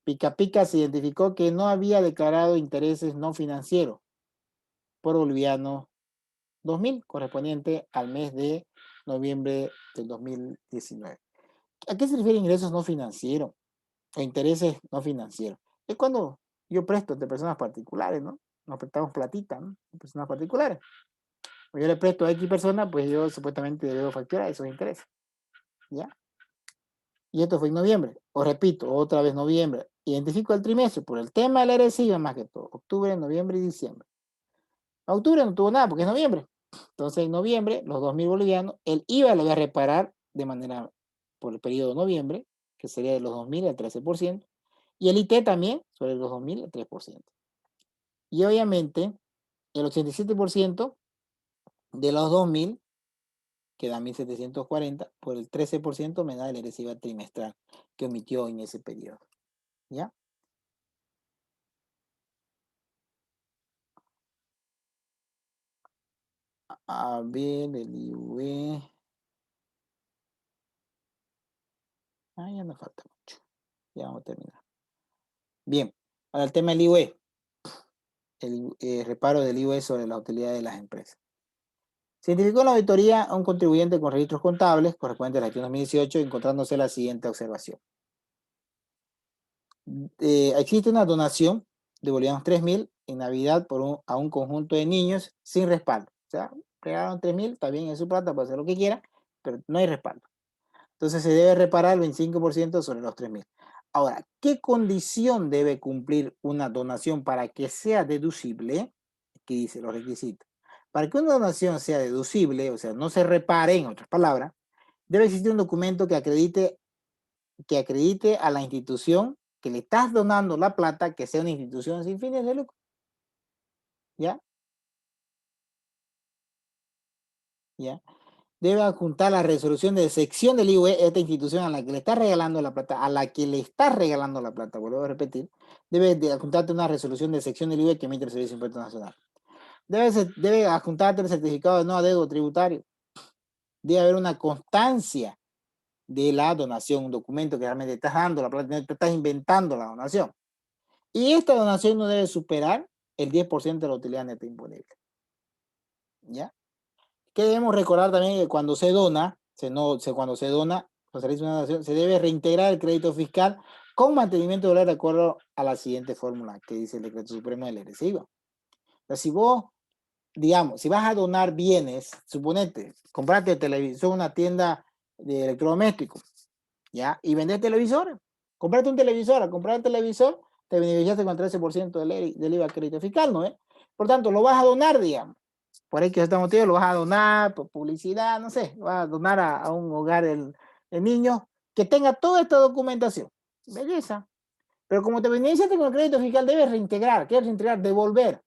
Pica Pica se identificó que no había declarado intereses no financieros por boliviano 2000, correspondiente al mes de noviembre del 2019. ¿A qué se refiere ingresos no financieros o intereses no financieros? Es cuando yo presto de personas particulares, ¿no? Nos prestamos platita, ¿no? De personas particulares. O yo le presto a X persona, pues yo supuestamente debo facturar esos intereses. ¿Ya? Y esto fue en noviembre. Os repito, otra vez noviembre. Identifico el trimestre por el tema del RSI más que todo. Octubre, noviembre y diciembre. Octubre no tuvo nada porque es noviembre. Entonces en noviembre, los 2.000 bolivianos, el IVA lo voy a reparar de manera por el periodo de noviembre, que sería de los 2.000 al 13%, y el IT también sobre los 2.000 al 3%. Y obviamente el 87% de los 2.000, que da 1.740, por el 13% me da el IVA trimestral que omitió en ese periodo. ¿Ya? A ver, el IUE. Ya no falta mucho. Ya vamos a terminar. Bien, ahora el tema del IUE. El reparo del IUE sobre la utilidad de las empresas. Se identificó en la auditoría a un contribuyente con registros contables correspondiente a la gestión 2018, encontrándose la siguiente observación. Existe una donación de bolivianos 3.000 en Navidad a un conjunto de niños sin respaldo. O sea, regalaron 3.000, está bien, es su plata, puede hacer lo que quiera, pero no hay respaldo. Entonces se debe reparar el 25% sobre los 3.000. Ahora, ¿qué condición debe cumplir una donación para que sea deducible? Aquí dice los requisitos. Para que una donación sea deducible, o sea, no se repare, en otras palabras, debe existir un documento que acredite a la institución que le estás donando la plata, que sea una institución sin fines de lucro. ¿Ya? ¿Ya? Debe adjuntar la resolución de sección del IUE, esta institución a la que le está regalando la plata, vuelvo a repetir, debe de adjuntarte una resolución de sección del IUE que emite el Servicio de Impuestos Nacional. Debe adjuntarte el certificado de no adeudo tributario. Debe haber una constancia de la donación, un documento que realmente estás dando la plata, no te estás inventando la donación. Y esta donación no debe superar el 10% de la utilidad neta imponible. ¿Ya? Que debemos recordar también que cuando se dona, cuando se dona, se realiza una donación, se debe reintegrar el crédito fiscal con mantenimiento de valor de acuerdo a la siguiente fórmula que dice el Decreto Supremo del RSI. Entonces, si vos, digamos, si vas a donar bienes, suponete, compraste televisor en una tienda de electrodomésticos, ¿ya? Y vendés televisores, compraste un televisor, al comprar el televisor, te beneficiaste con el 13% del IVA crédito fiscal, ¿no? Por tanto, lo vas a donar, digamos. Por ahí que este motivo lo vas a donar por publicidad, no sé, vas a donar a un hogar de niños que tenga toda esta documentación. Belleza. Pero como te beneficiaste con el crédito fiscal, debes reintegrar, ¿qué es reintegrar? Devolver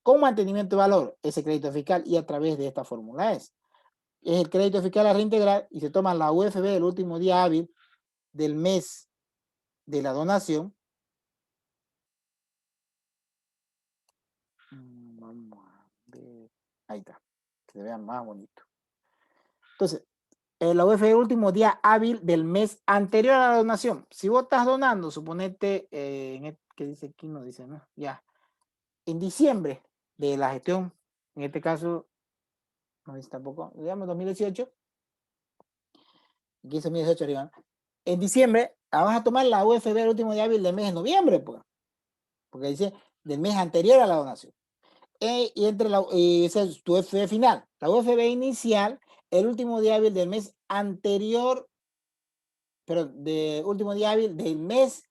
con mantenimiento de valor ese crédito fiscal y a través de esta fórmula es el crédito fiscal a reintegrar y se toma la UFB el último día hábil del mes de la donación. Vamos a ver. Ahí está, que se vea más bonito. Entonces, la UF es el último día hábil del mes anterior a la donación. Si vos estás donando, suponete, ¿qué dice aquí? No dice, ¿no? Ya. En diciembre de la gestión, en este caso, no dice tampoco, digamos 2018, aquí dice 2018 arriba. En diciembre, vas a tomar la UFB el último día hábil del mes de noviembre, pues. porque dice del mes anterior a la donación. Y entre esa es tu UFB final. La UFB inicial, el último día hábil del mes anterior, pero de último día hábil del mes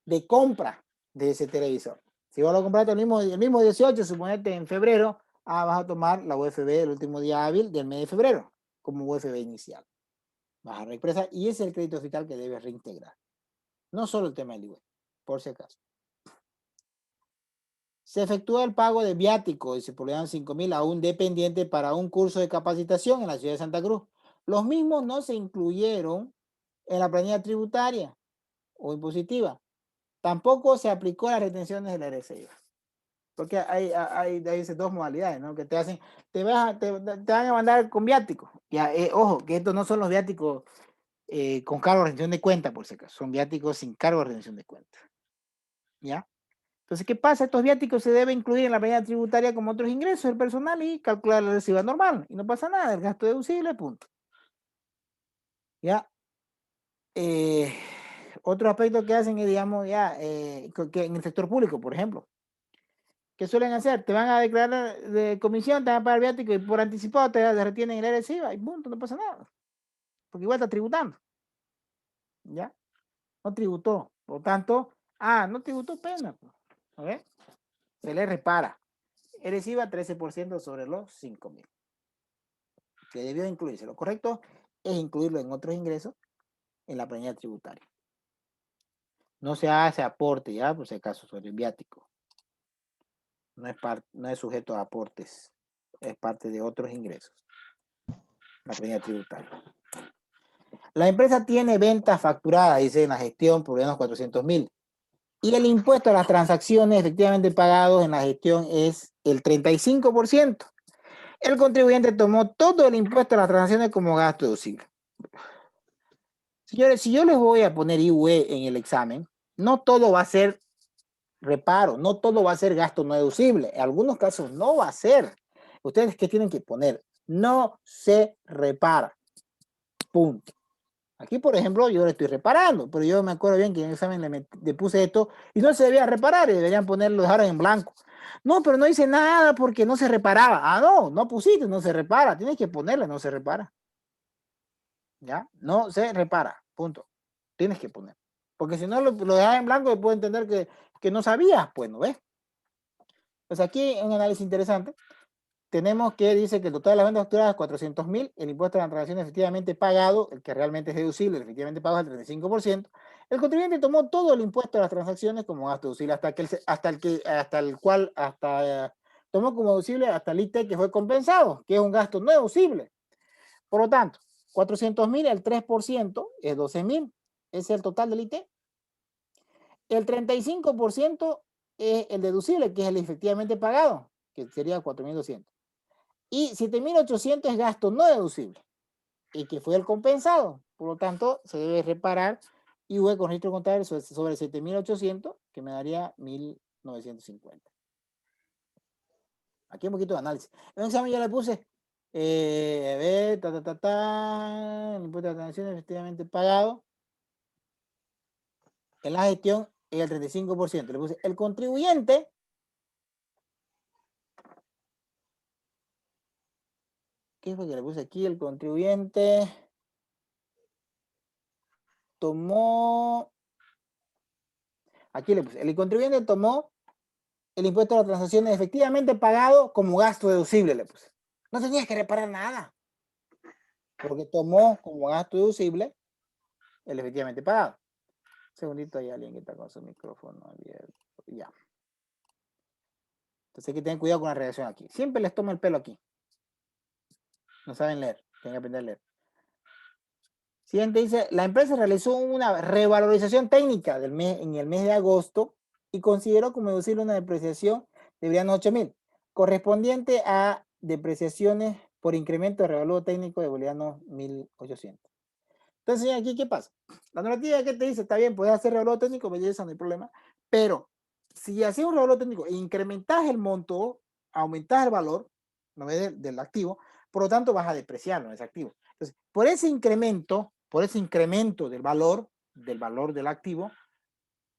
de compra de ese televisor. Si vos lo compraste el mismo 18, suponete en febrero, vas a tomar la UFB del último día hábil del mes de febrero como UFB inicial. Vas a reexpresar y ese es el crédito fiscal que debes reintegrar. No solo el tema del IVA, por si acaso. Se efectúa el pago de viático, dice por 5.000 a un dependiente para un curso de capacitación en la ciudad de Santa Cruz. Los mismos no se incluyeron en la planilla tributaria o impositiva. Tampoco se aplicó las retenciones de la RCI. Porque hay dos modalidades, ¿no? Que te hacen, te van a mandar con viático. Ya, ojo, que estos no son los viáticos con cargo de retención de cuenta, por si acaso. Son viáticos sin cargo de retención de cuenta. ¿Ya? Entonces, ¿qué pasa? Estos viáticos se deben incluir en la planilla tributaria como otros ingresos del personal y calcular la reciba normal. Y no pasa nada, el gasto deducible, punto. ¿Ya? Otro aspecto que hacen es, digamos, ya, que en el sector público, por ejemplo, ¿qué suelen hacer? Te van a declarar de comisión, te van a pagar viático y por anticipado te retienen el recibo y punto, no pasa nada. Porque igual está tributando. ¿Ya? No tributó. Por lo tanto, no tributó pena. ¿Ok? Se le repara. El recibo 13% sobre los 5.000. Que debió incluirse. Lo correcto es incluirlo en otros ingresos en la planilla tributaria. No se hace aporte, ya, por si acaso, sobre el viático. No es sujeto a aportes. Es parte de otros ingresos. La planilla tributaria. La empresa tiene ventas facturadas, dice en la gestión, por unos 400.000. Y el impuesto a las transacciones efectivamente pagados en la gestión es el 35%. El contribuyente tomó todo el impuesto a las transacciones como gasto deducible. Señores, si yo les voy a poner IUE en el examen, no todo va a ser reparo, no todo va a ser gasto no deducible. En algunos casos no va a ser. ¿Ustedes qué tienen que poner? No se repara. Punto. Aquí, por ejemplo, yo le estoy reparando, pero yo me acuerdo bien que en el examen le puse esto y no se debía reparar y deberían ponerlo, dejar en blanco. No, pero no hice nada porque no se reparaba. No pusiste, no se repara. Tienes que ponerle, no se repara. ¿Ya? No se repara, punto. Tienes que poner. Porque si no lo dejas en blanco, puedo entender que no sabías, pues, ¿no ves? Pues aquí un análisis interesante. Tenemos que dice que el total de las ventas facturadas es 400.000, el impuesto a la transacción efectivamente pagado, el que realmente es deducible, el efectivamente pagado es el 35%. El contribuyente tomó todo el impuesto a las transacciones como gasto deducible tomó como deducible hasta el IT que fue compensado, que es un gasto no deducible. Por lo tanto, 400.000, el 3% es 12.000, ese es el total del IT. El 35% es el deducible, que es el efectivamente pagado, que sería 4.200. Y 7.800 es gasto no deducible, y que fue el compensado. Por lo tanto, se debe reparar y voy con registro contable sobre 7.800, que me daría 1.950. Aquí un poquito de análisis. En el examen ya le puse, a ver, el impuesto de la transacción efectivamente pagado. En la gestión es el 35%. Le puse el contribuyente. ¿Qué fue que le puse aquí? El contribuyente tomó, aquí le puse, el contribuyente tomó el impuesto a las transacciones efectivamente pagado como gasto deducible, le puse. No tenías que reparar nada, porque tomó como gasto deducible el efectivamente pagado. Un segundito, hay alguien que está con su micrófono abierto. Ya. Entonces hay que tener cuidado con la redacción aquí. Siempre les tomo el pelo aquí. No saben leer, tienen que aprender a leer. Siguiente dice, la empresa realizó una revalorización técnica en el mes de agosto y consideró como deducible una depreciación de 8.000, correspondiente a depreciaciones por incremento de revalúo técnico de bolivianos 1.800. Entonces, aquí, ¿qué pasa? La normativa que te dice, está bien, puedes hacer revalúo técnico, belleza, no hay problema, pero si haces un revalúo técnico e incrementas el monto, aumentas el valor, ¿no ves? Del activo, por lo tanto vas a depreciarlo, ese activo. Entonces, por ese incremento del valor del activo,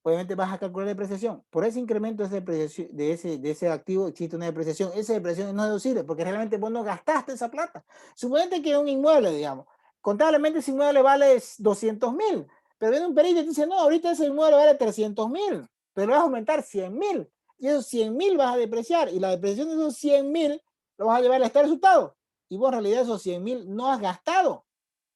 obviamente vas a calcular depreciación. Por ese incremento de ese activo existe una depreciación. Esa depreciación no es deducible porque realmente vos no gastaste esa plata. Suponete que es un inmueble, digamos. Contablemente ese inmueble vale 200.000, pero viene un perito y te dice, no, ahorita ese inmueble vale 300.000, pero vas a aumentar 100.000. Y esos 100.000 vas a depreciar. Y la depreciación de esos 100.000 lo vas a llevar al estado de resultado. Y vos en realidad esos 100.000 no has gastado.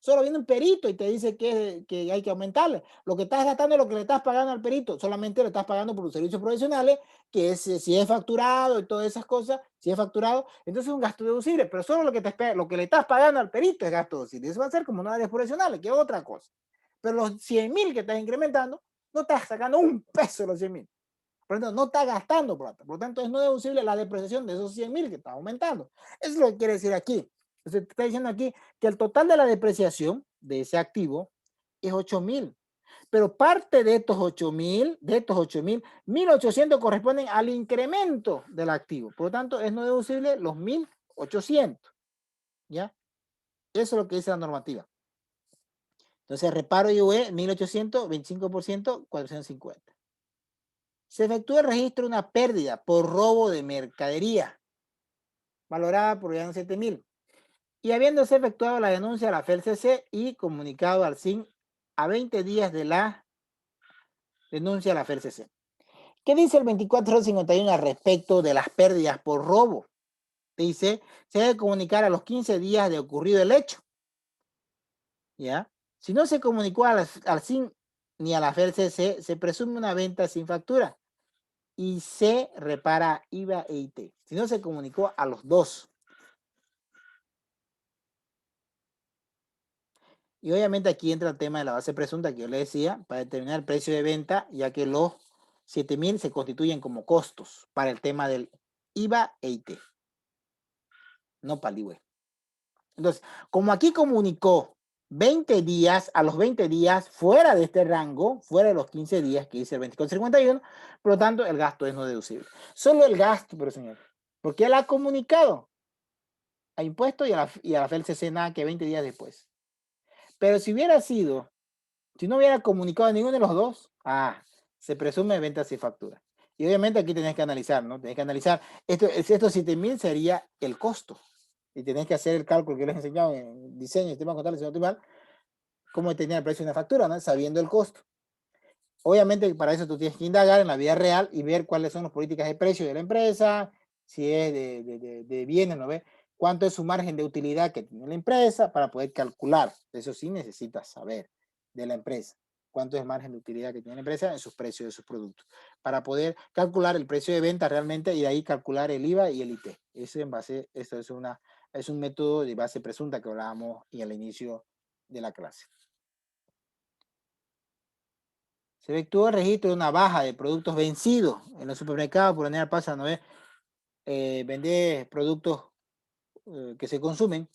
Solo viene un perito y te dice que hay que aumentarle. Lo que estás gastando es lo que le estás pagando al perito. Solamente le estás pagando por los servicios profesionales, que es, si es facturado y todas esas cosas, si es facturado, entonces es un gasto deducible. Pero solo lo que le estás pagando al perito es gasto deducible. Eso va a ser como no áreas profesionales, que es otra cosa. Pero los 100.000 que estás incrementando, no estás sacando un peso de los 100.000. Por lo tanto, no está gastando plata. Por lo tanto, es no deducible la depreciación de esos 100.000 que está aumentando. Eso es lo que quiere decir aquí. Entonces, te está diciendo aquí que el total de la depreciación de ese activo es 8.000. Pero parte de estos 8.000, 1.800 corresponden al incremento del activo. Por lo tanto, es no deducible los 1.800. ¿Ya? Eso es lo que dice la normativa. Entonces, reparo IUE, 1.800, 25%, 450. Se efectúa el registro de una pérdida por robo de mercadería, valorada por 7.000. Y habiéndose efectuado la denuncia a la FELCC y comunicado al SIN a 20 días de la denuncia a la FELCC. ¿Qué dice el 2451 al respecto de las pérdidas por robo? Dice, se debe comunicar a los 15 días de ocurrido el hecho. ¿Ya? Si no se comunicó al SIN ni a la FELCC, se presume una venta sin factura y se repara IVA e IT. Si no se comunicó a los dos. Y obviamente aquí entra el tema de la base presunta que yo le decía, para determinar el precio de venta, ya que los 7.000 se constituyen como costos para el tema del IVA e IT. No para el IVA. Entonces, como aquí comunicó 20 días, a los 20 días, fuera de este rango, fuera de los 15 días que dice el 2451, por lo tanto, el gasto es no deducible. Solo el gasto, pero señor, porque él ha comunicado a impuestos y a la FELCC nada que 20 días después. Pero si no hubiera comunicado a ninguno de los dos, se presume venta sin factura. Y obviamente aquí tenés que analizar, ¿no? Tenés que analizar, estos 7.000 sería el costo. Y tenés que hacer el cálculo que les he enseñado en diseño, sistema contable, si no estoy mal, cómo tenía el precio de una factura, ¿no? Sabiendo el costo. Obviamente para eso tú tienes que indagar en la vida real y ver cuáles son las políticas de precio de la empresa, si es de bienes, ¿no ves? Cuánto es su margen de utilidad que tiene la empresa para poder calcular. Eso sí necesitas saber de la empresa. Cuánto es el margen de utilidad que tiene la empresa en sus precios de sus productos. Para poder calcular el precio de venta realmente y de ahí calcular el IVA y el IT. Eso es un método de base presunta que hablábamos al inicio de la clase. Se efectuó el registro de una baja de productos vencidos en los supermercados. Por lo general pasa, ¿no ves? Vender productos que se consumen,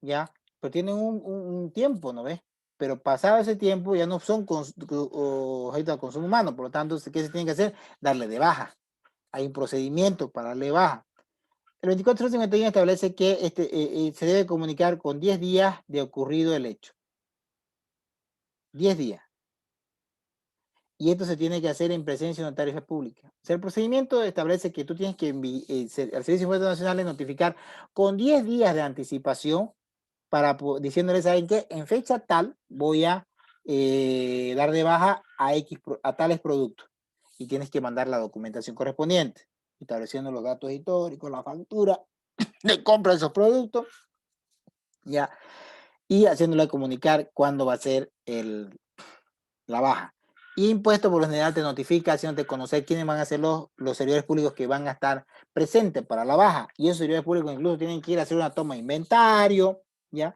ya, pero tienen un tiempo, ¿no ves? Pero pasado ese tiempo ya no son objetos de consumo humano, por lo tanto, ¿qué se tiene que hacer? Darle de baja. Hay un procedimiento para darle baja. El 2451 establece que se debe comunicar con 10 días de ocurrido el hecho. 10 días. Y esto se tiene que hacer en presencia de notario pública. O sea, el procedimiento establece que tú tienes que al Servicio de Impuestos Nacionales notificar con 10 días de anticipación diciéndole, ¿saben qué? En fecha tal voy a dar de baja a tales productos. Y tienes que mandar la documentación correspondiente, estableciendo los datos históricos, la factura de compra de esos productos, ya, y haciéndole comunicar cuándo va a ser la baja. Y impuesto por lo general te notifica haciéndote conocer quiénes van a ser los servidores públicos que van a estar presentes para la baja. Y esos servidores públicos incluso tienen que ir a hacer una toma de inventario, ¿ya?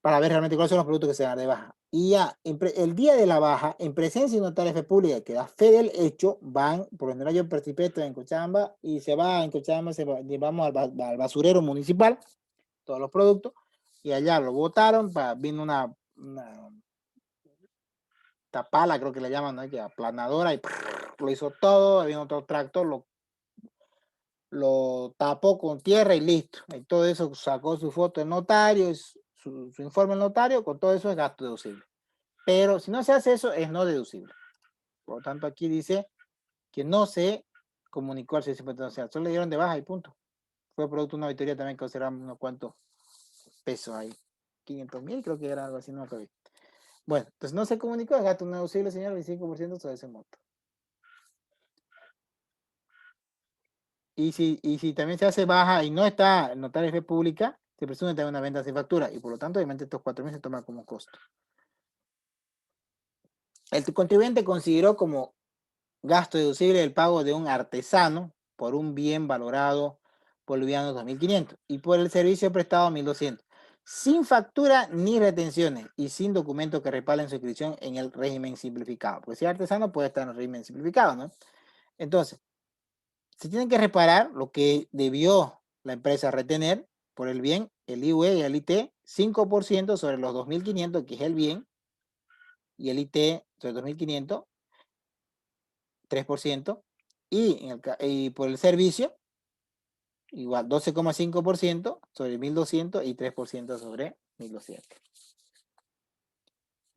Para ver realmente cuáles son los productos que se dan de baja. Y ya, el día de la baja, en presencia de notario fe pública que da fe del hecho, por lo general yo participé en Cochabamba y en Cochabamba llevamos al basurero municipal, todos los productos, y allá lo botaron, vino una tapala, creo que le llaman, ¿no? Que aplanadora, y lo hizo todo, había otro tractor, lo tapó con tierra y listo. Y todo eso sacó su foto el notario, su informe el notario, con todo eso es gasto deducible. Pero si no se hace eso, es no deducible. Por lo tanto, aquí dice que no se comunicó al servicio social, solo le dieron de baja y punto. Fue producto de una auditoría también que observamos unos cuantos pesos ahí. 500.000, creo que era algo así, no me acuerdo. Bueno, entonces no se comunicó, el gasto no deducible, señor, 25% sobre ese monto. Y si también se hace baja y no está el notario de fe pública, se presume también una venta sin factura y por lo tanto, obviamente, estos 4.000 se toman como costo. El contribuyente consideró como gasto deducible el pago de un artesano por un bien valorado bolivianos 2.500 y por el servicio prestado 1.200, sin factura ni retenciones y sin documento que respalden su inscripción en el régimen simplificado. Porque si es artesano puede estar en el régimen simplificado, ¿no? Entonces, se tiene que reparar lo que debió la empresa retener por el bien, el IUE y el IT, 5% sobre los 2.500, que es el bien, y el IT sobre 2.500, 3%, y por el servicio, igual 12,5% sobre 1.200 y 3% sobre 1.200.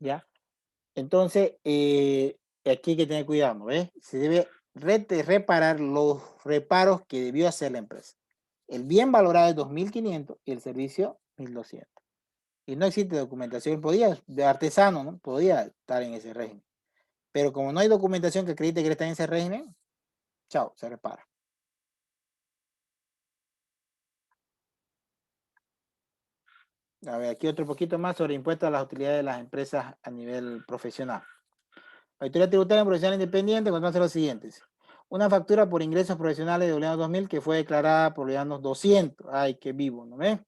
¿Ya? Entonces, aquí hay que tener cuidado, ¿no ves? Se debe reparar los reparos que debió hacer la empresa. El bien valorado es 2.500 y el servicio 1.200. Y no existe documentación. Podía, de artesano, ¿no? Podía estar en ese régimen. Pero como no hay documentación que acredite que él está en ese régimen, chao, se repara. A ver, aquí otro poquito más sobre impuestos a las utilidades de las empresas a nivel profesional. La autoridad tributaria profesional independiente conoce los siguientes. Una factura por ingresos profesionales de bolivianos 2.000 que fue declarada por bolivianos 200. Ay, qué vivo, ¿no ves?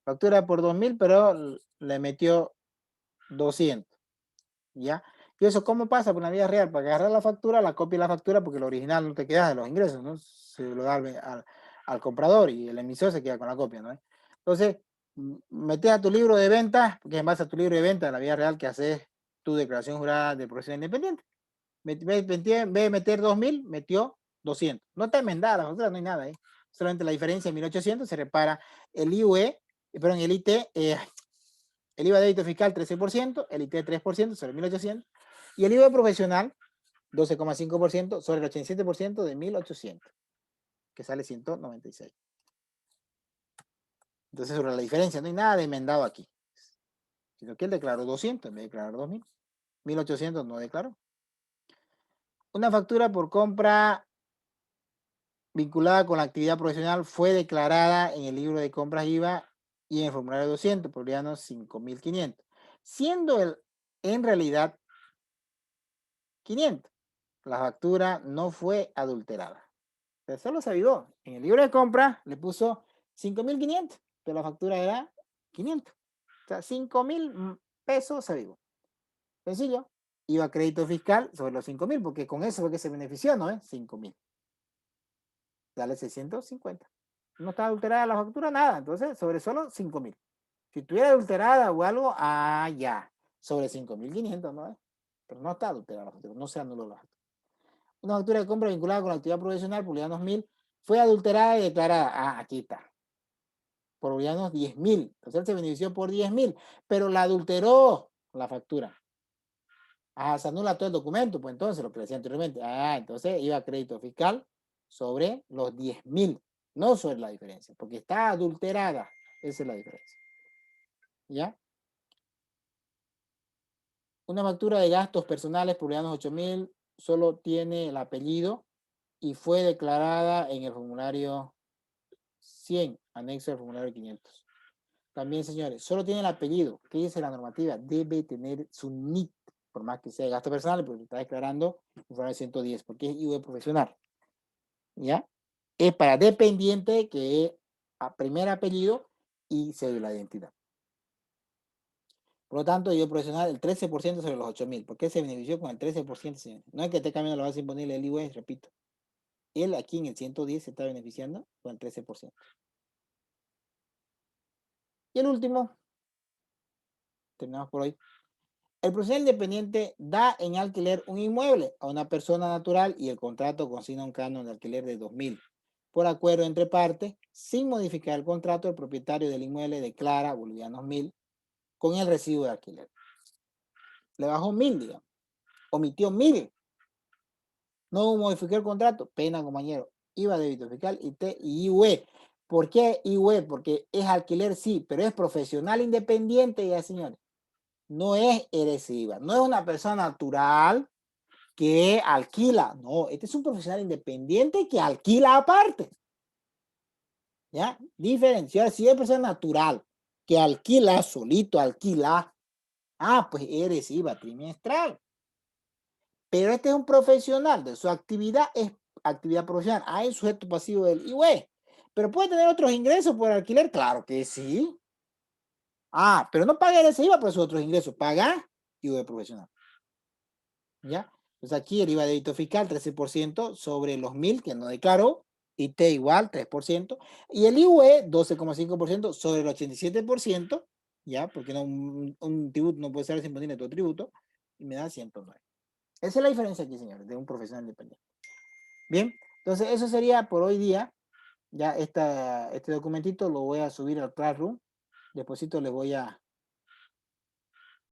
Factura por 2.000, pero le metió 200. ¿Ya? ¿Y eso cómo pasa por la vida real? Para agarrar la factura, la copia de la factura, porque el original no te queda de los ingresos, ¿no? Se lo da al comprador y el emisor se queda con la copia, ¿no? Entonces, metes a tu libro de ventas, porque en base a tu libro de ventas, en la vida real que haces tu declaración jurada de profesión independiente. En vez de meter 2.000, metió 200. No está enmendada la factura, no hay nada ahí. Solamente la diferencia en 1.800 se repara el IUE, perdón, el IT, el IVA de débito fiscal 13%, el IT 3% sobre 1.800 y el IVA profesional 12,5% sobre el 87% de 1.800, que sale 196. Entonces, sobre la diferencia, no hay nada de enmendado aquí, sino que él declaró 200 en vez de declarar 2.000. 1.800 no declaró. Una factura por compra vinculada con la actividad profesional fue declarada en el libro de compras IVA y en el formulario 200 por bolivianos 5.500, siendo en realidad 500. La factura no fue adulterada. Pero solo se avivó. En el libro de compra le puso 5.500, pero la factura era 500. O sea, 5.000 pesos se avivó. Sencillo. Iba a crédito fiscal sobre los 5.000, porque con eso fue que se benefició, ¿no? 5.000. Dale 650. No está adulterada la factura, nada. Entonces, sobre solo 5.000. Si estuviera adulterada o algo, ya. Sobre 5.500, ¿no? Pero no está adulterada la factura, no se anuló la factura. Una factura de compra vinculada con la actividad profesional, por bolivianos 1.000, fue adulterada y declarada. Aquí está. Por bolivianos 10.000. Entonces él se benefició por 10.000, pero la adulteró la factura. Se anula todo el documento, pues entonces lo que decía anteriormente. Entonces iba a crédito fiscal sobre los 10.000, no sobre la diferencia, porque está adulterada. Esa es la diferencia. ¿Ya? Una factura de gastos personales por bolivianos 8.000 solo tiene el apellido y fue declarada en el formulario 100, anexo al formulario 500. También, señores, solo tiene el apellido. ¿Qué dice la normativa? Debe tener su NIT, por más que sea de gasto personal, porque está declarando el formulario 110, porque es IVA profesional. ¿Ya? Es para dependiente que es a primer apellido y cédula de identidad. Por lo tanto, IVA profesional, el 13% sobre los 8.000. ¿Por qué se benefició con el 13%, señores? No es que esté cambiando la base imponible del IVA, repito. Él aquí en el 110 se está beneficiando con el 13%. Y el último, terminamos por hoy. El profesional independiente da en alquiler un inmueble a una persona natural y el contrato consigna un canon de alquiler de 2.000. Por acuerdo entre partes, sin modificar el contrato, el propietario del inmueble declara bolivianos 1.000 con el recibo de alquiler. Le bajó 1.000, digamos. Omitió 1.000 No modificó el contrato, pena, compañero. IVA, débito fiscal, IT y IUE. ¿Por qué IUE? Porque es alquiler, sí, pero es profesional independiente, ya señores. No es eresiva, no es una persona natural que alquila. No, este es un profesional independiente que alquila aparte. ¿Ya? Diferenciar si es persona natural que alquila, solito alquila. Ah, pues eres IVA trimestral. Pero este es un profesional, de su actividad es actividad profesional. Hay sujeto pasivo del IUE. Pero puede tener otros ingresos por alquiler, claro que sí. Ah, pero no paga ese IVA por sus otros ingresos, paga IUE profesional. ¿Ya? Pues aquí el IVA de débito fiscal 13% sobre los 1.000 que no declaró, IT igual 3%, y el IUE 12,5% sobre el 87%, ¿ya? Porque no, un tributo no puede ser sin poner todo tributo, y me da 109. Esa es la diferencia aquí, señores, de un profesional independiente. Bien, entonces eso sería por hoy día. Ya este documentito lo voy a subir al Classroom. Despuésito les voy a